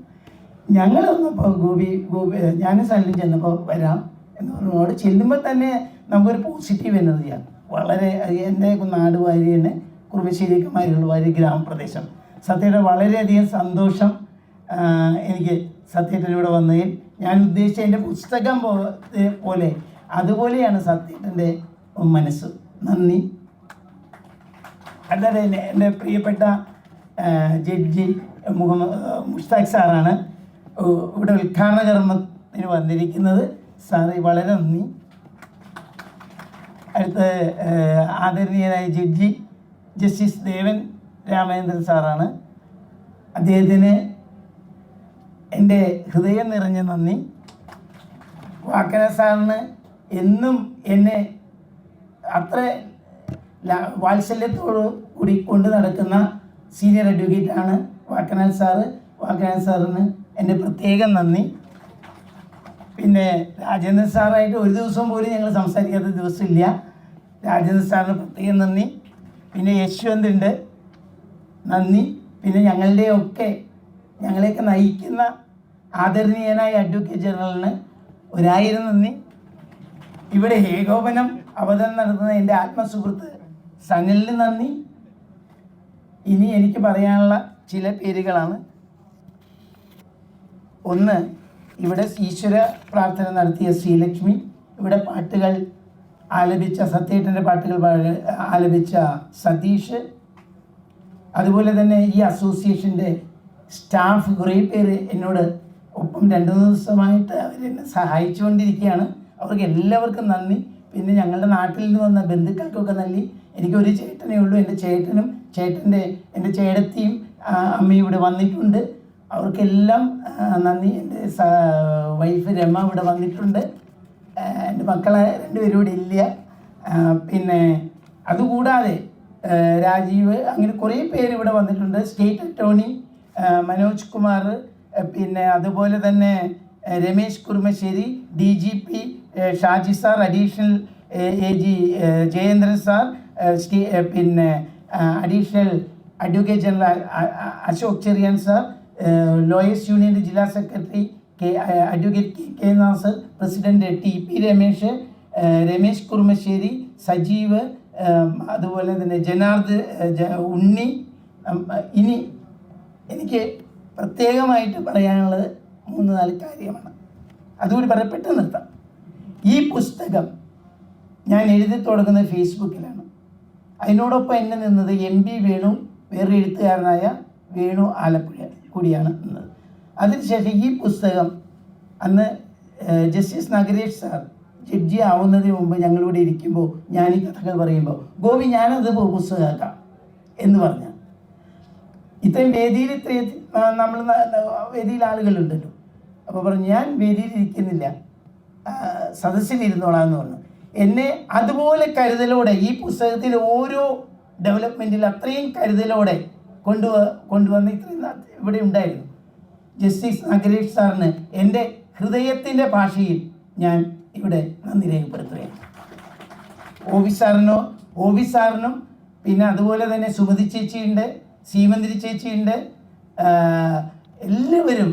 ഞങ്ങൾ വന്നപ്പോൾ ഗോപി ഞാനും സനിലും ചെന്നപ്പോൾ വരാം എന്ന് പറഞ്ഞു. അവിടെ ചെല്ലുമ്പോൾ തന്നെ നമുക്കൊരു പോസിറ്റീവ് എനർജിയാണ്. വളരെ എൻ്റെ നാട് വാരി തന്നെ കുറുമശ്ശേരിക്കന്മാരുള്ള വാരി ഗ്രാമപ്രദേശം. സത്യയുടെ വളരെയധികം സന്തോഷം എനിക്ക് സത്യേട്ടനിവിടെ വന്നതിൽ. ഞാൻ ഉദ്ദേശിച്ച എൻ്റെ പുസ്തകം പോലെ അതുപോലെയാണ് സത്യേട്ടൻ്റെ മനസ്സ്. നന്ദി. അല്ലാതെ എൻ്റെ പ്രിയപ്പെട്ട ജഡ്ജി മുഷ്താഖ് സാറാണ് ഇവിടെ ഉദ്ഘാടന കർമ്മത്തിന് വന്നിരിക്കുന്നത്. സാറ് വളരെ നന്ദി. അടുത്ത ആദരണീയനായ ജഡ്ജി ജസ്റ്റിസ് ദേവൻ രാമചന്ദ്രൻ സാറാണ്. അദ്ദേഹത്തിന് എൻ്റെ ഹൃദയം നിറഞ്ഞ നന്ദി. വാക്കന സാറിന് എന്നും എന്നെ അത്ര വാത്സല്യത്തോടു കൂടി കൊണ്ട് നടക്കുന്ന സീനിയർ അഡ്വക്കേറ്റാണ് വാക്കനാൽ സാറ്. വാക്കനാൽ സാറിന് എൻ്റെ പ്രത്യേകം നന്ദി. പിന്നെ രാജേന്ദ്രൻ സാറായിട്ട് ഒരു ദിവസം പോലും ഞങ്ങൾ സംസാരിക്കാത്ത ദിവസമില്ല. രാജേന്ദ്രൻ സാറിന് പ്രത്യേകം നന്ദി. പിന്നെ യശ്വന്തുണ്ട്, നന്ദി. പിന്നെ ഞങ്ങളെയൊക്കെ നയിക്കുന്ന ആദരണീയനായ അഡ്വക്കേറ്റ് ജനറലിന് 1000 നന്ദി. ഇവിടെ ഏകോപനം അവതരണം നടത്തുന്ന എൻ്റെ ആത്മസുഹൃത്ത് സനിലിന് നന്ദി. ഇനി എനിക്ക് പറയാനുള്ള ചില പേരുകളാണ്. ഒന്ന്, ഇവിടെ ഈശ്വര പ്രാർത്ഥന നടത്തിയ ശ്രീലക്ഷ്മി, ഇവിടെ പാട്ടുകൾ ആലപിച്ച സത്യേട്ടൻ്റെ പാട്ടുകൾ ആലപിച്ച സതീഷ്, അതുപോലെ തന്നെ ഈ അസോസിയേഷൻ്റെ സ്റ്റാഫ് കുറേ പേര് എന്നോട് ഒപ്പം 2-3 ദിവസമായിട്ട് അവരെന്നെ സഹായിച്ചുകൊണ്ടിരിക്കുകയാണ്. അവർക്ക് എല്ലാവർക്കും നന്ദി. പിന്നെ ഞങ്ങളുടെ നാട്ടിൽ നിന്ന് വന്ന ബന്ധുക്കൾക്കൊക്കെ നന്ദി. എനിക്കൊരു ചേട്ടനേ ഉള്ളൂ. എൻ്റെ ചേട്ടനും എൻ്റെ ചേട്ടത്തിയും അമ്മയും ഇവിടെ വന്നിട്ടുണ്ട്. അവർക്കെല്ലാം നന്ദി. എൻ്റെ വൈഫ് രമ ഇവിടെ വന്നിട്ടുണ്ട്. എൻ്റെ മക്കളെ 2 പേരും ഇവിടെ ഇല്ല. പിന്നെ അതുകൂടാതെ രാജീവ്, അങ്ങനെ കുറേ പേര് ഇവിടെ വന്നിട്ടുണ്ട്. സ്റ്റേറ്റ് അറ്റോർണി മനോജ് കുമാർ, പിന്നെ അതുപോലെ തന്നെ Ramesh Kurumassery, DGP Shaji sir, additional AG Jayendran sir, പിന്നെ additional advocate general Ashok Cherian sir, lawyers യൂണിയൻ്റെ ജില്ലാ secretary advocate K Nasar, president TP Ramesh Kurumassery, Sajeev, അതുപോലെ തന്നെ ഉണ്ണി. ഇനി എനിക്ക് പ്രത്യേകമായിട്ട് പറയാനുള്ളത് 3-4 കാര്യമാണ്. അതുകൂടി പെട്ടെന്ന് നിർത്താം. ഈ പുസ്തകം ഞാൻ എഴുതി തുടങ്ങുന്നത് ഫേസ്ബുക്കിലാണ്. അതിനോടൊപ്പം എന്നെ നിന്നത് MB വേണു, വേറെ എഴുത്തുകാരനായ വേണു ആലപ്പുഴ കൂടിയാണ് നിന്നത്. അതിനുശേഷം ഈ പുസ്തകം അന്ന് ജസ്റ്റിസ് നഗരേഷ് സാർ ജഡ്ജി ആവുന്നതിന് മുമ്പ് ഞങ്ങളിവിടെ ഇരിക്കുമ്പോൾ ഞാൻ ഈ കഥകൾ പറയുമ്പോൾ, ഗോപി ഞാനത് പുസ്തകമാക്കാം എന്ന് പറഞ്ഞ ഇത്രയും വേദിയിൽ നമ്മൾ വേദിയിൽ ആളുകളുണ്ടല്ലോ. അപ്പോൾ പറഞ്ഞു ഞാൻ വേദിയിൽ ഇരിക്കുന്നില്ല, സദസ്സിലിരുന്നോളാം എന്ന് പറഞ്ഞു. എന്നെ അതുപോലെ കരുതലോടെ ഈ പുസ്തകത്തിൽ ഓരോ ഡെവലപ്മെൻറ്റിൽ അത്രയും കരുതലോടെ കൊണ്ടുവന്ന് ഇത്രയും ഇവിടെ ഉണ്ടായിരുന്നു. ജസ്റ്റിസ് നഗരേഷ് സാറിന് എൻ്റെ ഹൃദയത്തിൻ്റെ ഭാഷയിൽ ഞാൻ ഇവിടെ നന്ദി രേഖപ്പെടുത്തുകയാണ്. ഓബി സാറിനും പിന്നെ അതുപോലെ തന്നെ സുമതി ചേച്ചിയുണ്ട്, സീമന്തിരി ചേച്ചിയുണ്ട്, എല്ലാവരും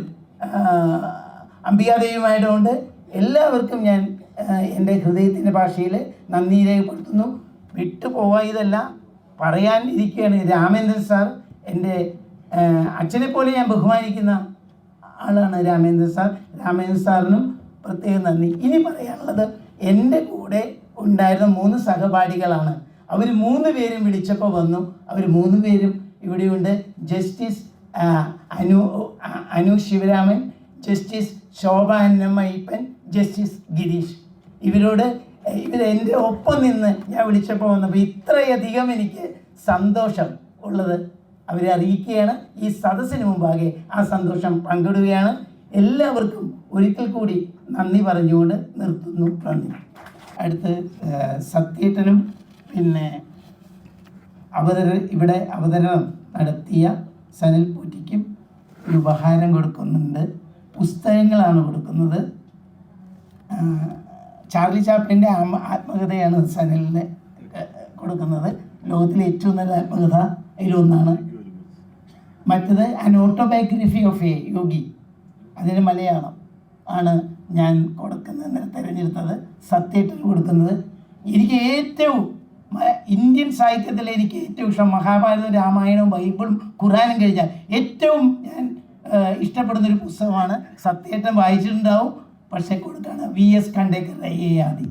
അംബികാദേവിയുമായിട്ടുണ്ട്. എല്ലാവർക്കും ഞാൻ എൻ്റെ ഹൃദയത്തിൻ്റെ ഭാഷയിൽ നന്ദി രേഖപ്പെടുത്തുന്നു. വിട്ടുപോയതല്ല, പറയാൻ ഇരിക്കുകയാണ്. രാമേന്ദ്രൻ സാർ, എൻ്റെ അച്ഛനെ പോലെ ഞാൻ ബഹുമാനിക്കുന്ന ആളാണ് രാമേന്ദ്രൻ സാർ. രാമേന്ദ്രൻ സാറിനും പ്രത്യേകം നന്ദി. ഇനി പറയാനുള്ളത് എൻ്റെ കൂടെ ഉണ്ടായിരുന്ന 3 സഹപാഠികളാണ്. അവർ 3 പേരും വിളിച്ചപ്പോൾ വന്നു. അവർ 3 പേരും ഇവിടെയുണ്ട്. ജസ്റ്റിസ് അനു ശിവരാമൻ, ജസ്റ്റിസ് ശോഭ അന്നമ്മയ്യപ്പൻ, ജസ്റ്റിസ് ഗിരീഷ്. ഇവരെൻ്റെ ഒപ്പം നിന്ന് ഞാൻ വിളിച്ചപ്പോൾ വന്നപ്പോൾ ഇത്രയധികം എനിക്ക് സന്തോഷം ഉള്ളത് അവരെ അറിയിക്കുകയാണ്. ഈ സദസ്സിന് മുമ്പാകെ ആ സന്തോഷം പങ്കിടുകയാണ്. എല്ലാവർക്കും ഒരിക്കൽ കൂടി നന്ദി പറഞ്ഞുകൊണ്ട് നിർത്തുന്നു. നന്ദി. അടുത്ത് സത്യേട്ടനും പിന്നെ ഇവിടെ അവതരണം നടത്തിയ സനൽ പൂറ്റിക്കും ഒരു ഉപഹാരം കൊടുക്കുന്നുണ്ട്. പുസ്തകങ്ങളാണ് കൊടുക്കുന്നത്. ചാർലി ചാപ്ലിൻ്റെ ആത്മകഥയാണ് സനലിന് കൊടുക്കുന്നത്. ലോകത്തിലെ ഏറ്റവും നല്ല ആത്മകഥ അതിലൊന്നാണ്. മറ്റത് ആൻ ഓട്ടോബയോഗ്രഫി ഓഫ് എ യോഗി, അതിന് മലയാളം ആണ് ഞാൻ കൊടുക്കുന്നത്, തിരഞ്ഞെടുത്തത്. സത്യേട്ടൻ കൊടുക്കുന്നത്. എനിക്ക് ഏറ്റവും ഇന്ത്യൻ സാഹിത്യത്തിൽ എനിക്ക് ഏറ്റവും ഇഷ്ടം മഹാഭാരതവും രാമായണവും ബൈബിളും ഖുറാനും കഴിഞ്ഞാൽ ഏറ്റവും ഞാൻ ഇഷ്ടപ്പെടുന്നൊരു പുസ്തകമാണ്. സത്യേട്ടൻ വായിച്ചിട്ടുണ്ടാവും, പക്ഷേ കൊടുക്കുകയാണ് VS ഖണ്ടേക്കറുടെ യയാതി.